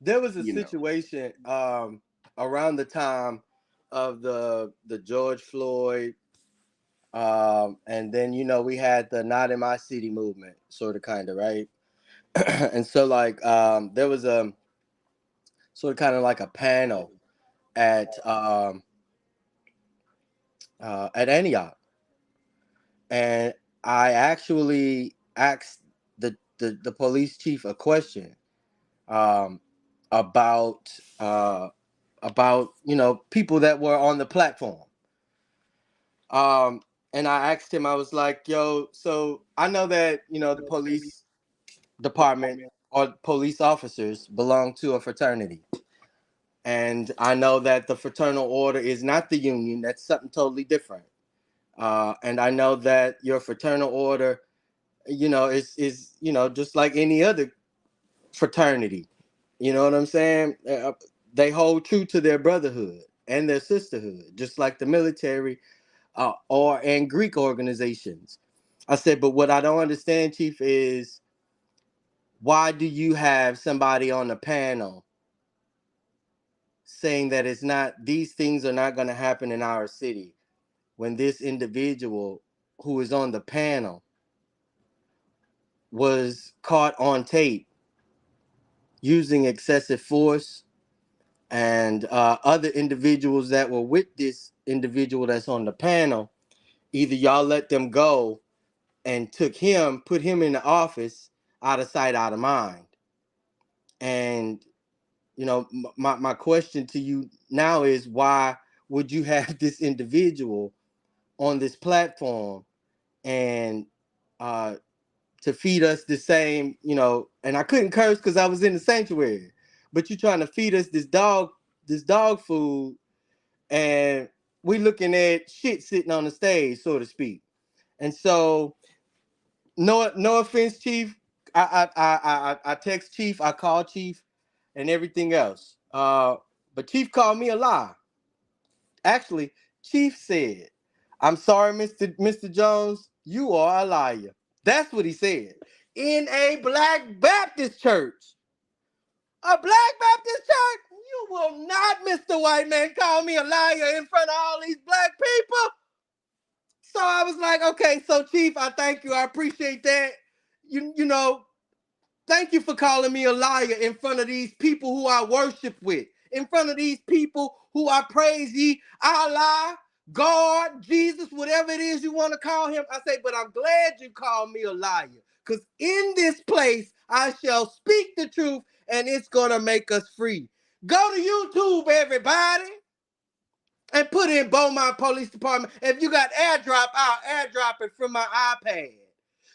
There was a You know, situation around the time of the George Floyd, and then we had the Not in My City movement, sort of, kind of, right. And so, like, there was a sort of kind of like a panel at at Antioch, and I actually asked the police chief a question, um, about people that were on the platform. And I asked him, I was like, yo, so I know that the police department or police officers belong to a fraternity. And I know that the fraternal order is not the union. That's something totally different. And I know that your fraternal order, is just like any other fraternity. You know what I'm saying? They hold true to their brotherhood and their sisterhood, just like the military and Greek organizations. I said, but what I don't understand, Chief, is why do you have somebody on the panel saying that these things are not going to happen in our city when this individual who is on the panel was caught on tape using excessive force, and other individuals that were with this individual that's on the panel, either y'all let them go and put him in the office, out of sight, out of mind. And my question to you now is, why would you have this individual on this platform and to feed us the same, and I couldn't curse because I was in the sanctuary, but you're trying to feed us this dog food, and we looking at shit sitting on the stage, so to speak. And so, no offense, Chief. I text Chief, I call Chief, and everything else. But Chief called me a lie. Actually, Chief said, "I'm sorry, Mr. Jones, you are a liar." That's what he said. In a Black Baptist church. A Black Baptist church? You will not, Mr. White Man, call me a liar in front of all these black people. So I was like, okay, so Chief, I thank you. I appreciate that. You know, thank you for calling me a liar in front of these people who I worship with, in front of these people who I praise ye, Allah, God, Jesus, whatever it is you want to call him. I say, but I'm glad you called me a liar, because in this place I shall speak the truth, and it's going to make us free. Go to YouTube, everybody, and put in Beaumont Police Department. If you got AirDrop, I'll AirDrop it from my iPad,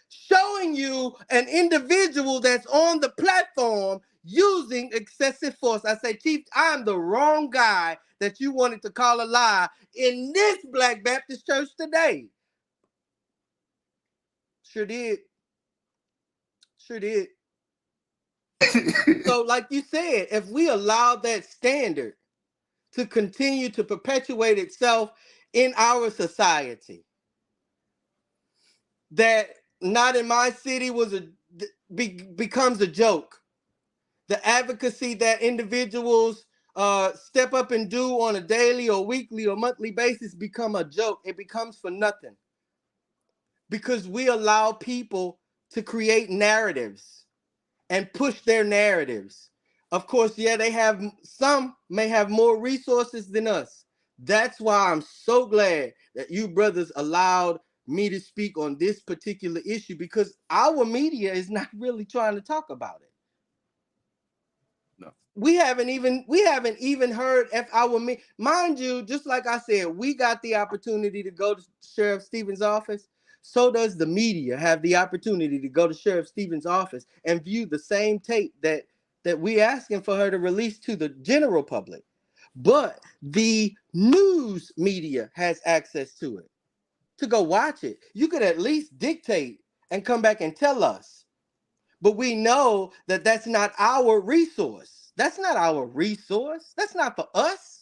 showing you an individual that's on the platform using excessive force. I say, Chief, I'm the wrong guy that you wanted to call a lie in this Black Baptist church today. Sure did. Sure did. So, like you said, if we allow that standard to continue to perpetuate itself in our society, that not in my city becomes a joke. The advocacy that individuals step up and do on a daily or weekly or monthly basis become a joke. It becomes for nothing, because we allow people to create narratives and push their narratives. Of course, yeah, some may have more resources than us. That's why I'm so glad that you brothers allowed me to speak on this particular issue, because our media is not really trying to talk about it. No. We haven't even heard mind you, just like I said, we got the opportunity to go to Sheriff Stevens' office. So does the media have the opportunity to go to Sheriff Stevens' office and view the same tape that we asking for her to release to the general public. But the news media has access to it, to go watch it. You could at least dictate and come back and tell us. But we know that that's not our resource. That's not our resource. That's not for us.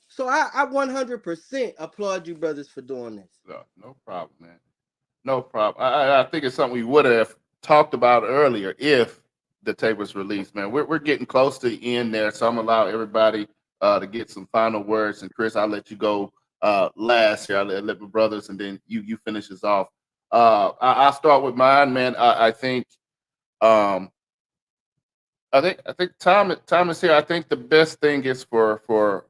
So I 100% applaud you brothers for doing this. No problem, man. No problem. I think it's something we would have talked about earlier if the tape was released, man. We're getting close to the end there, so I'm gonna allow everybody to get some final words. And Chris, I'll let you go last here. I'll let my brothers, and then you finish us off. I'll start with mine, man. Um, I think time is here. I think the best thing is for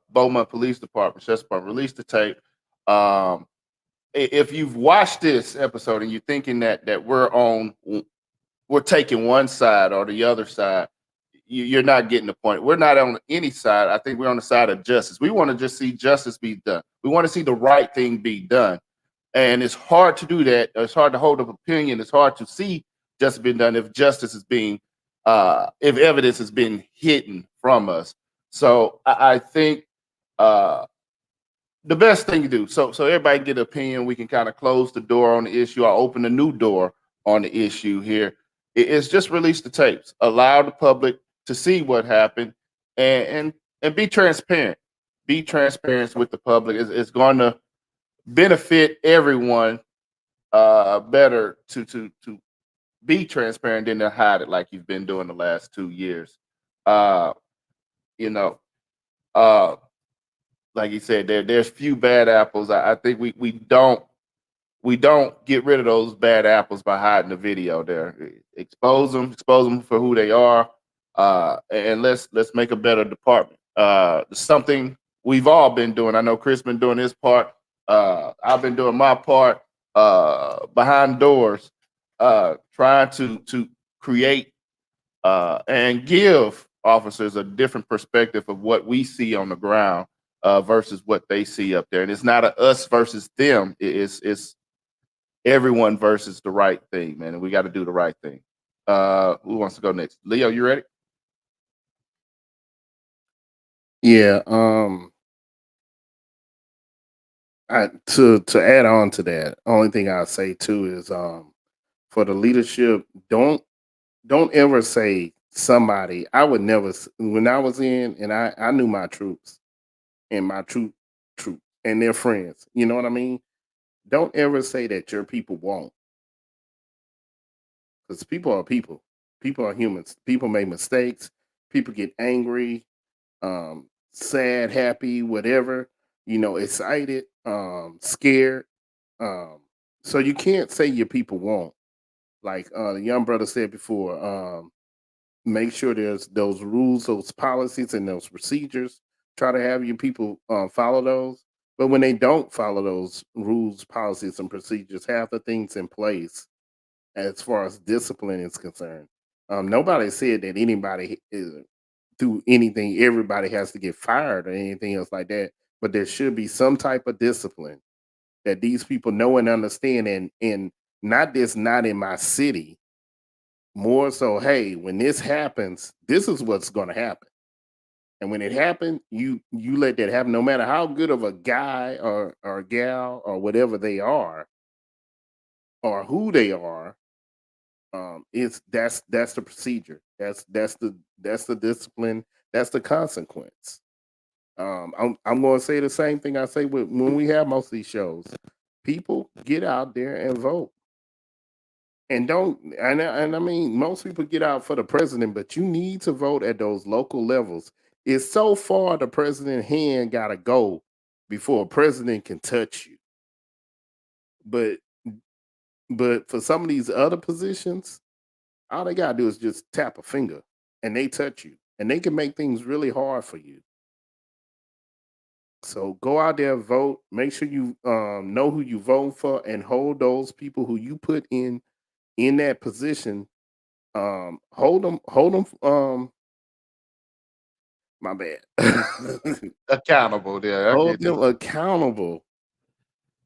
Beaumont Police Department, Sheriff's Department, release the tape. If you've watched this episode and you're thinking that we're taking one side or the other side, you're not getting the point. We're not on any side. I think we're on the side of justice. We want to just see justice be done. We want to see the right thing be done. And it's hard to do that. It's hard to hold up opinion. It's hard to see justice being done if justice is being, if evidence has been hidden from us. So I think the best thing to do, so everybody can get an opinion, we can kind of close the door on the issue or open a new door on the issue here. It's just release the tapes, allow the public to see what happened, and be transparent. Be transparent with the public. It's going to benefit everyone better to be transparent than to hide it like you've been doing the last 2 years. Uh, you know, uh, like you said, there's few bad apples. I think we don't get rid of those bad apples by hiding the video there. Expose them for who they are, and let's make a better department. Something we've all been doing. I know Chris been doing his part. I've been doing my part behind doors, trying to create and give officers a different perspective of what we see on the ground versus what they see up there. And it's not a us versus them. It's everyone versus the right thing, man. And we got to do the right thing. Who wants to go next? Leo, you ready? Yeah. To add on to that, only thing I'll say too is for the leadership, don't ever say somebody. I would never when I was in and I knew my troops and my troop and their friends. You know what I mean? Don't ever say that your people won't, because people are people. People are humans. People make mistakes. People get angry, sad, happy, whatever. Excited, scared. Um, so you can't say your people won't. Like the young brother said before, make sure there's those rules, those policies, and those procedures. Try to have your people follow those. But when they don't follow those rules, policies, and procedures, have the things in place as far as discipline is concerned. Nobody said that anybody do anything, everybody has to get fired or anything else like that. But there should be some type of discipline that these people know and understand, and not this, not in my city. More so, hey, when this happens, this is what's going to happen. And when it happened, you let that happen, no matter how good of a guy or gal or whatever they are or who they are. It's that's the procedure. That's the discipline. That's the consequence. I'm going to say the same thing I say when we have most of these shows. People get out there and vote, and don't. And I mean, most people get out for the president, but you need to vote at those local levels. It's so far the president hand got to go before a president can touch you. But for some of these other positions, all they gotta do is just tap a finger and they touch you. And they can make things really hard for you. So go out there, vote. Make sure you know who you vote for and hold those people who you put in that position. Hold them. My bad. Accountable there. I Hold get you. them accountable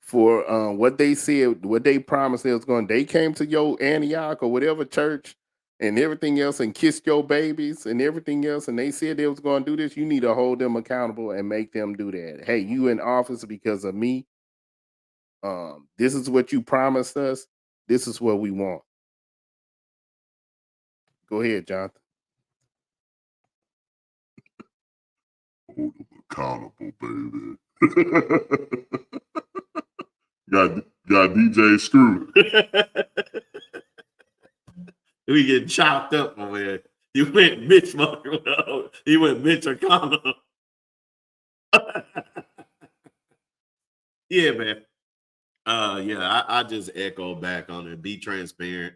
for what they said, what they promised they was going. They came to your Antioch or whatever church and everything else and kissed your babies and everything else, and they said they was going to do this. You need to hold them accountable and make them do that. Hey, you in office because of me. This is what you promised us. This is what we want. Go ahead, Jonathan. Hold them accountable, baby. got DJ Screw. We getting chopped up over here. You went Mitch, you went Mitch O'Connell. Yeah, man. Yeah, I just echo back on it. Be transparent.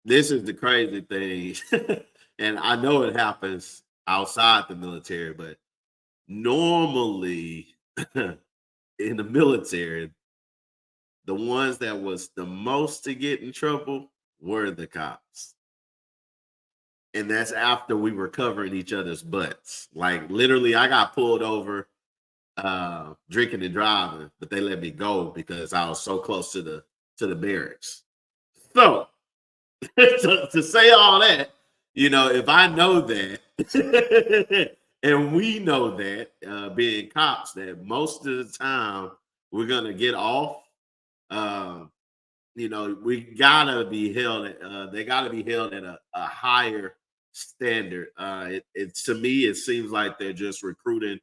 This is the crazy thing, and I know it happens outside the military, but normally in the military, the ones that was the most to get in trouble were the cops. And that's after we were covering each other's butts. Like literally, I got pulled over drinking and driving, but they let me go because I was so close to the barracks. So to say all that, if I know that, and we know that, being cops, that most of the time we're gonna get off. Um, we gotta be held. They gotta be held at a higher standard. To me, it seems like they're just recruiting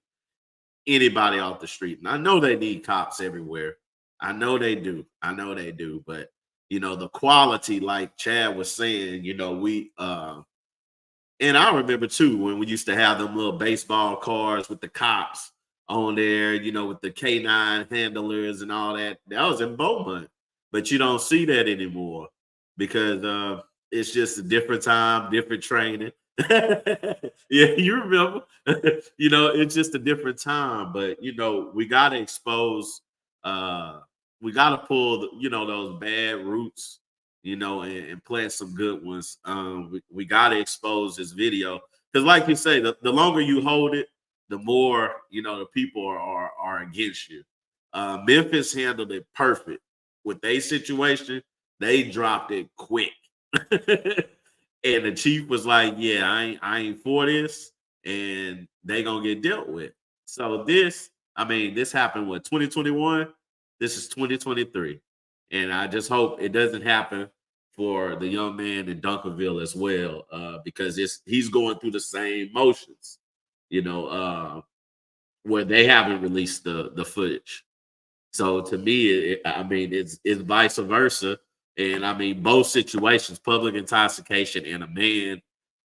anybody off the street. And I know they need cops everywhere. I know they do. But the quality, like Chad was saying, we and I remember too when we used to have them little baseball cars with the cops on there, with the K9 handlers and all that. That was in Beaumont, but you don't see that anymore because it's just a different time, different training. Yeah, you remember. It's just a different time, but we gotta expose, we gotta pull those bad roots, and plant some good ones. We got to expose this video because, like you say, the longer you hold it, the more the people are against you. Memphis handled it perfect with their situation. They dropped it quick, and the chief was like, "Yeah, I ain't for this, and they gonna get dealt with." So this happened what 2021. This is 2023. And I just hope it doesn't happen for the young man in Dunkerville as well, because he's going through the same motions, where they haven't released the footage. So to me, it's vice versa. And both situations, public intoxication and a man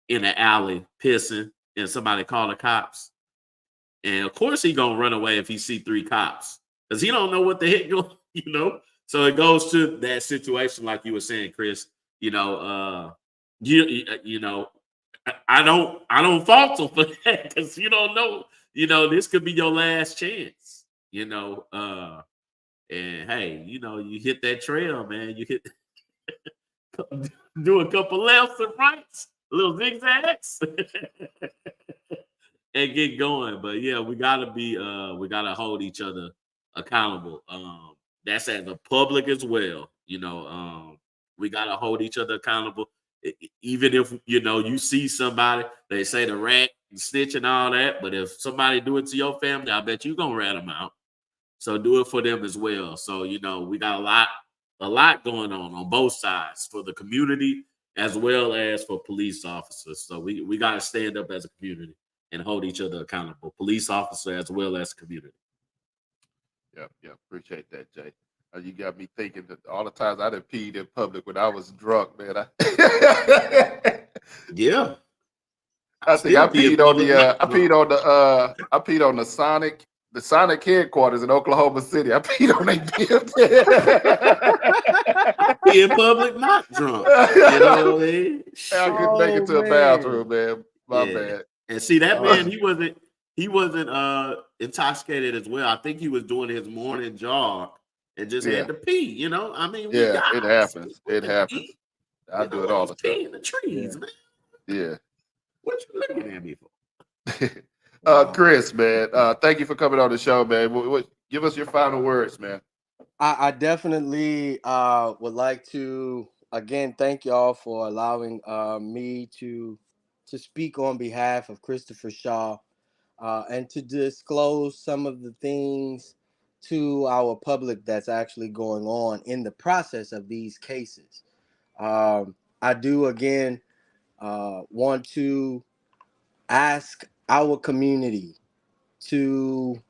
in an alley pissing and somebody call the cops. And of course he gonna run away if he see 3 cops because he don't know what the heck going. So it goes to that situation, like you were saying, Chris. I don't fault him for that because you don't know. This could be your last chance. And hey, you hit that trail, man. You hit, do a couple lefts and rights, little zigzags. And get going. But yeah, we gotta hold each other accountable. That's at the public as well. We gotta hold each other accountable. Even if you see somebody, they say the rat and snitch and all that, but if somebody do it to your family, I bet you gonna rat them out. So do it for them as well. So we got a lot going on both sides for the community as well as for police officers. So we gotta stand up as a community and hold each other accountable, police officer as well as community. Yeah. Appreciate that, Jay. You got me thinking that all the times I done peed in public when I was drunk, man. Yeah. I think I peed on I peed on the Sonic headquarters in Oklahoma City. I peed on their building. Pee in public, not drunk. I couldn't make it to a bathroom, man. My bad. And see that man, he wasn't intoxicated as well. I think he was doing his morning jog and just had to pee. It happens. It happens. I do it all the time. Pee in the trees, man. Yeah. What you looking at me for? Chris, man, thank you for coming on the show, man. Give us your final words, man. I definitely would like to again thank y'all for allowing me to speak on behalf of Christopher Shaw and to disclose some of the things to our public that's actually going on in the process of these cases. I do again want to ask our community to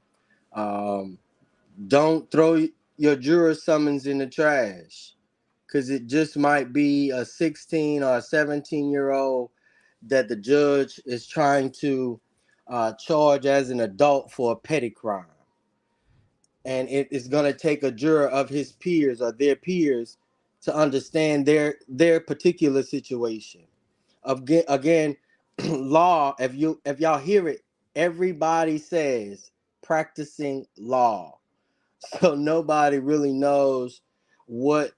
don't throw your juror summons in the trash because it just might be a 16 or a 17-year-old that the judge is trying to charge as an adult for a petty crime. And it is going to take a juror of his peers or their peers to understand their particular situation. Again, law, if y'all hear it, everybody says practicing law. So nobody really knows what,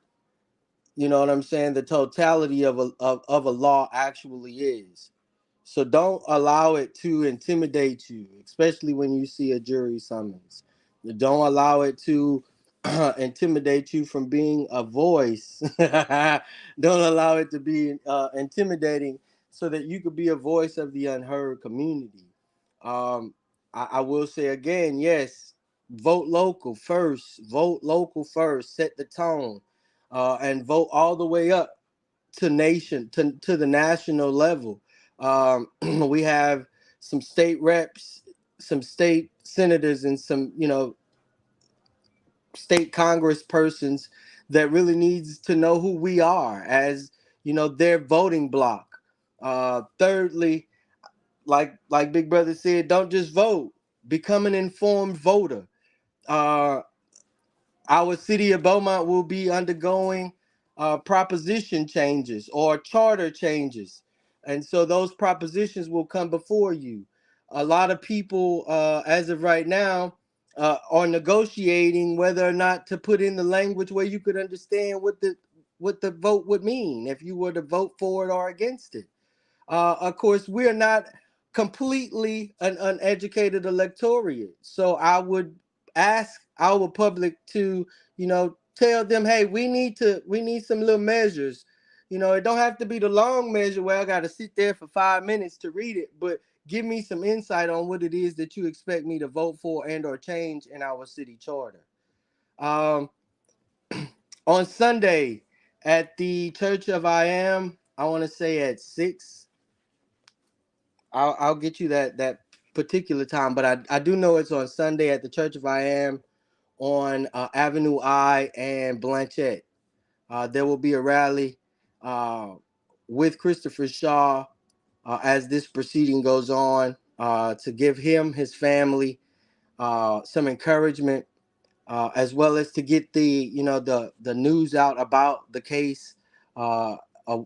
what I'm saying, the totality of a law actually is. So don't allow it to intimidate you, especially when you see a jury summons. Don't allow it to intimidate you from being a voice. Don't allow it to be intimidating so that you could be a voice of the unheard community. Um, I will say again, yes, vote local first. Vote local first. Set the tone, and vote all the way up to the national level. We have some state reps, some state senators, and some state congress persons that really needs to know who we are as their voting block. Thirdly, like Big Brother said, don't just vote. Become an informed voter. Uh, our city of Beaumont will be undergoing proposition changes or charter changes. And so those propositions will come before you. A lot of people, as of right now, are negotiating whether or not to put in the language where you could understand what the vote would mean if you were to vote for it or against it. Of course, we're not completely an uneducated electorate. So I would ask our public to, tell them, hey, we need some little measures. It don't have to be the long measure where I got to sit there for 5 minutes to read it, but give me some insight on what it is that you expect me to vote for and or change in our city charter. Um, on Sunday at the Church of I want to say at 6. I'll get you that particular time, but I do know it's on Sunday at the Church of I Am on Avenue I and Blanchette. There will be a rally with Christopher Shaw as this proceeding goes on to give him, his family, some encouragement, as well as to get the news out about the case, uh,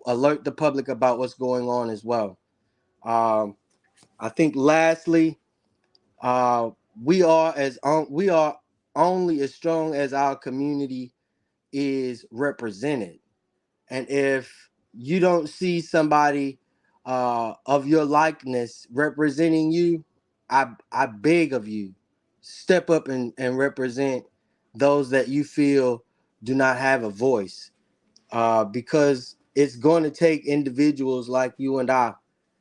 alert the public about what's going on as well. Um, I think lastly, uh, we are only as strong as our community is represented. And if you don't see somebody of your likeness representing you, I beg of you, step up and represent those that you feel do not have a voice, because it's going to take individuals like you and I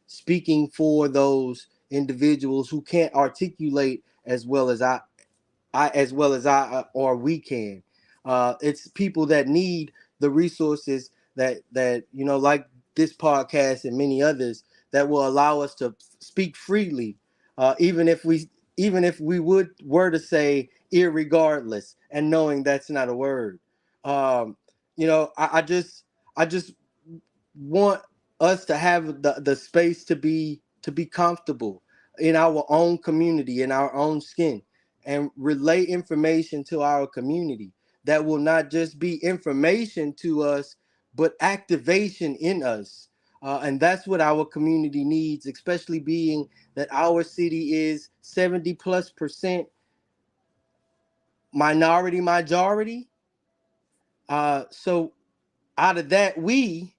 speaking for those individuals who can't articulate as well as I or we can. It's people that need the resources that like this podcast and many others that will allow us to speak freely, even if we were to say irregardless and knowing that's not a word. Um, I just want us to have the space to be comfortable in our own community, in our own skin, and relay information to our community that will not just be information to us, but activation in us. And that's what our community needs, especially being that our city is 70 plus percent minority majority. So out of that, we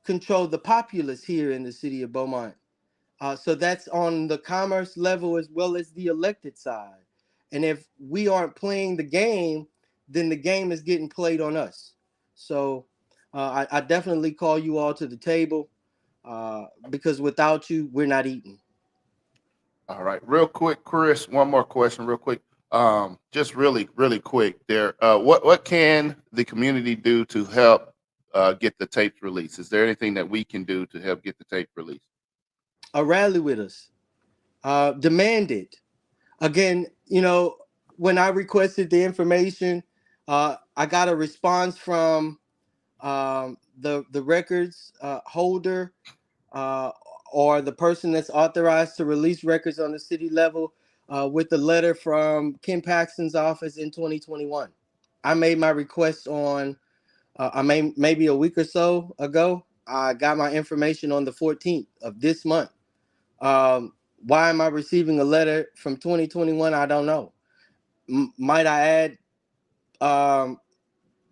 control the populace here in the city of Beaumont. So that's on the commerce level as well as the elected side. And if we aren't playing the game, then the game is getting played on us. So I definitely call you all to the table, because without you, we're not eating. All right, real quick, Chris. One more question, real quick. Just really, really quick. There, what can the community do to help get the tapes released? Is there anything that we can do to help get the tape released? A rally with us. Demand it. Again, when I requested the information, I got a response from the records holder, uh, or the person that's authorized to release records on the city level, with a letter from Ken Paxton's office in 2021. I made my request on maybe a week or so ago. I got my information on the 14th of this month. Why am I receiving a letter from 2021? I don't know. Might I add, I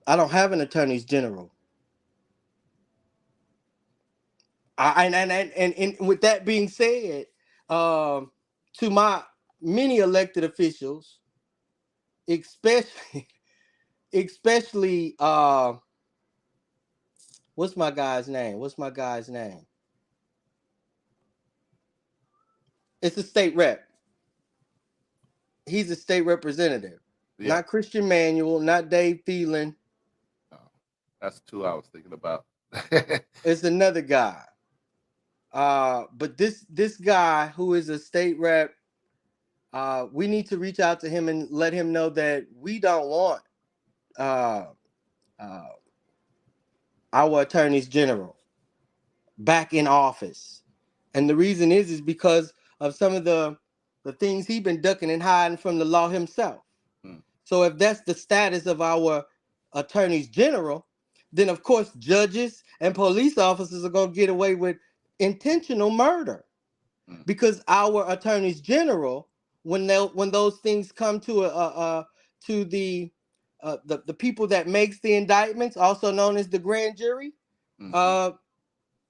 don't have an attorney's general. And with that being said, to my many elected officials, especially especially what's my guy's name? What's my guy's name? It's a state rep. He's a state representative. Yeah. Not Christian Manuel, not Dave Thielen. Oh, that's two I was thinking about. It's another guy. But this guy who is a state rep, we need to reach out to him and let him know that we don't want uh, uh, our attorneys general back in office. And the reason is because of some of the things he's been ducking and hiding from the law himself. Hmm. So if that's the status of our attorneys general, then of course judges and police officers are going to get away with intentional murder, because our attorneys general, when those things come to the people that makes the indictments, also known as the grand jury, Mhm.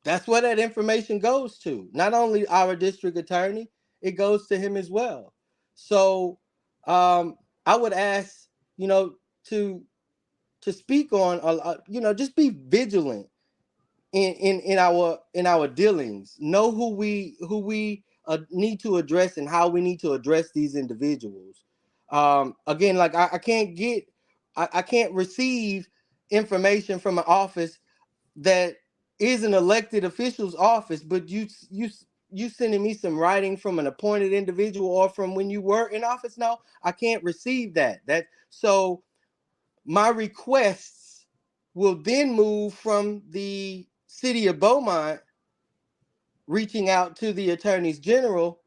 that's where that information goes to. Not only our district attorney, it goes to him as well. So I would ask, to speak on, just be vigilant in our dealings. Know who we need to address and how we need to address these individuals. Again, like I can't receive information from an office that is an elected official's office, but you sending me some writing from an appointed individual or from when you were in office. No, I can't receive that. So my requests will then move from the city of Beaumont reaching out to the attorneys general.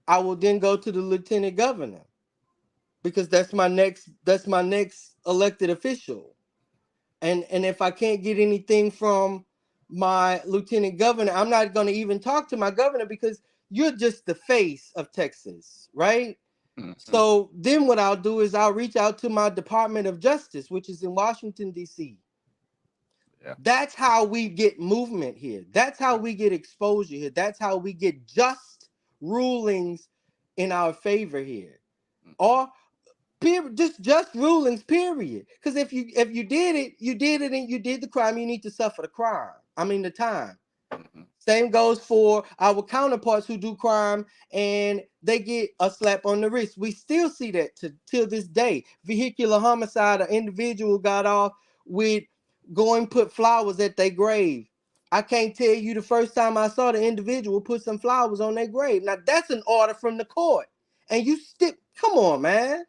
I will then go to the lieutenant governor, because that's my next elected official. And if I can't get anything from my lieutenant governor, I'm not going to even talk to my governor, because you're just the face of Texas, right? Mhm. So then what I'll do is I'll reach out to my Department of Justice, which is in Washington, D.C. Yeah. That's how we get movement here. That's how we get exposure here. That's how we get just rulings in our favor here. Or period, just rulings, period. Because if you did it, and you did the crime, you need to suffer the crime. I mean the time. Mhm. Same goes for our counterparts who do crime and they get a slap on the wrist. We still see that till this day. Vehicular homicide, an individual got off with going put flowers at their grave. I can't tell you the first time I saw the individual put some flowers on their grave. Now that's an order from the court. And you still, come on, man.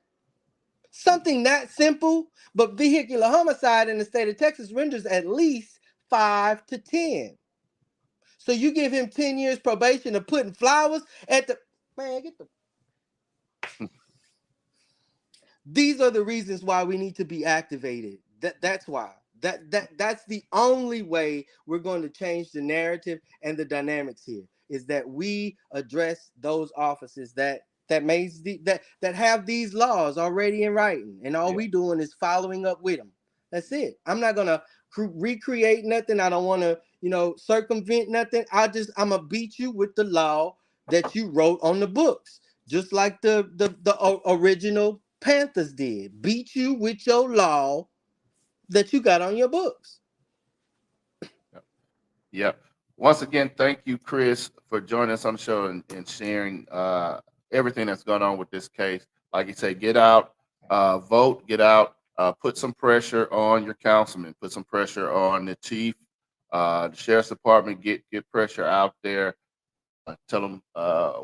Something that simple, but vehicular homicide in the state of Texas renders at least 5 to 10. So you give him 10 years probation of putting flowers at the man, get the. These are the reasons why we need to be activated. That's why. That's the only way we're going to change the narrative and the dynamics here, is that we address those offices that have these laws already in writing, and all Yeah. we doing is following up with them. That's it. I'm not gonna recreate nothing. I don't want to, circumvent nothing. I'm gonna beat you with the law that you wrote on the books, just like the original Panthers did. Beat you with your law that you got on your books. Yep. Yep. Once again, thank you, Chris, for joining us on the show and sharing everything that's going on with this case. Like you say, get out, vote, get out, put some pressure on your councilman, put some pressure on the chief, the sheriff's department, get pressure out there. Tell them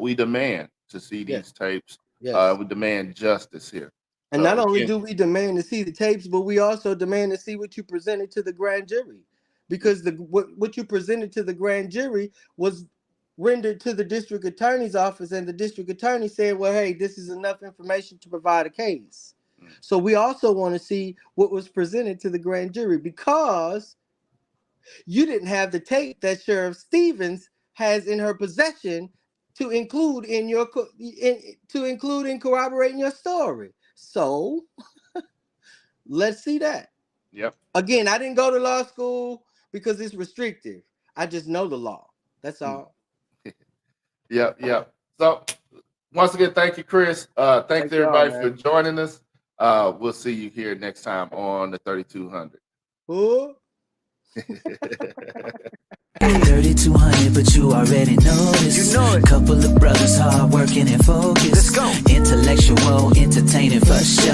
we demand to see Yes, these tapes. yes. We demand justice here. And So not only again, do we demand to see the tapes, but we also demand to see what you presented to the grand jury, because what you presented to the grand jury was rendered to the district attorney's office, and the district attorney said, "Well, hey, this is enough information to provide a case." mm, So we also want to see what was presented to the grand jury, because you didn't have the tape that Sheriff Stevens has in her possession to include in corroborating your story. So let's see that. yep. Again, I didn't go to law school because it's restrictive. I just know the law. That's all. Yep. So once again, thank you, Chris. Thanks Thank y'all, everybody for man. joining us. We'll see you here next time on the 3200. Who? 3200, but you already know this. Couple of brothers hard working and focused. Intellectual, entertaining for sure.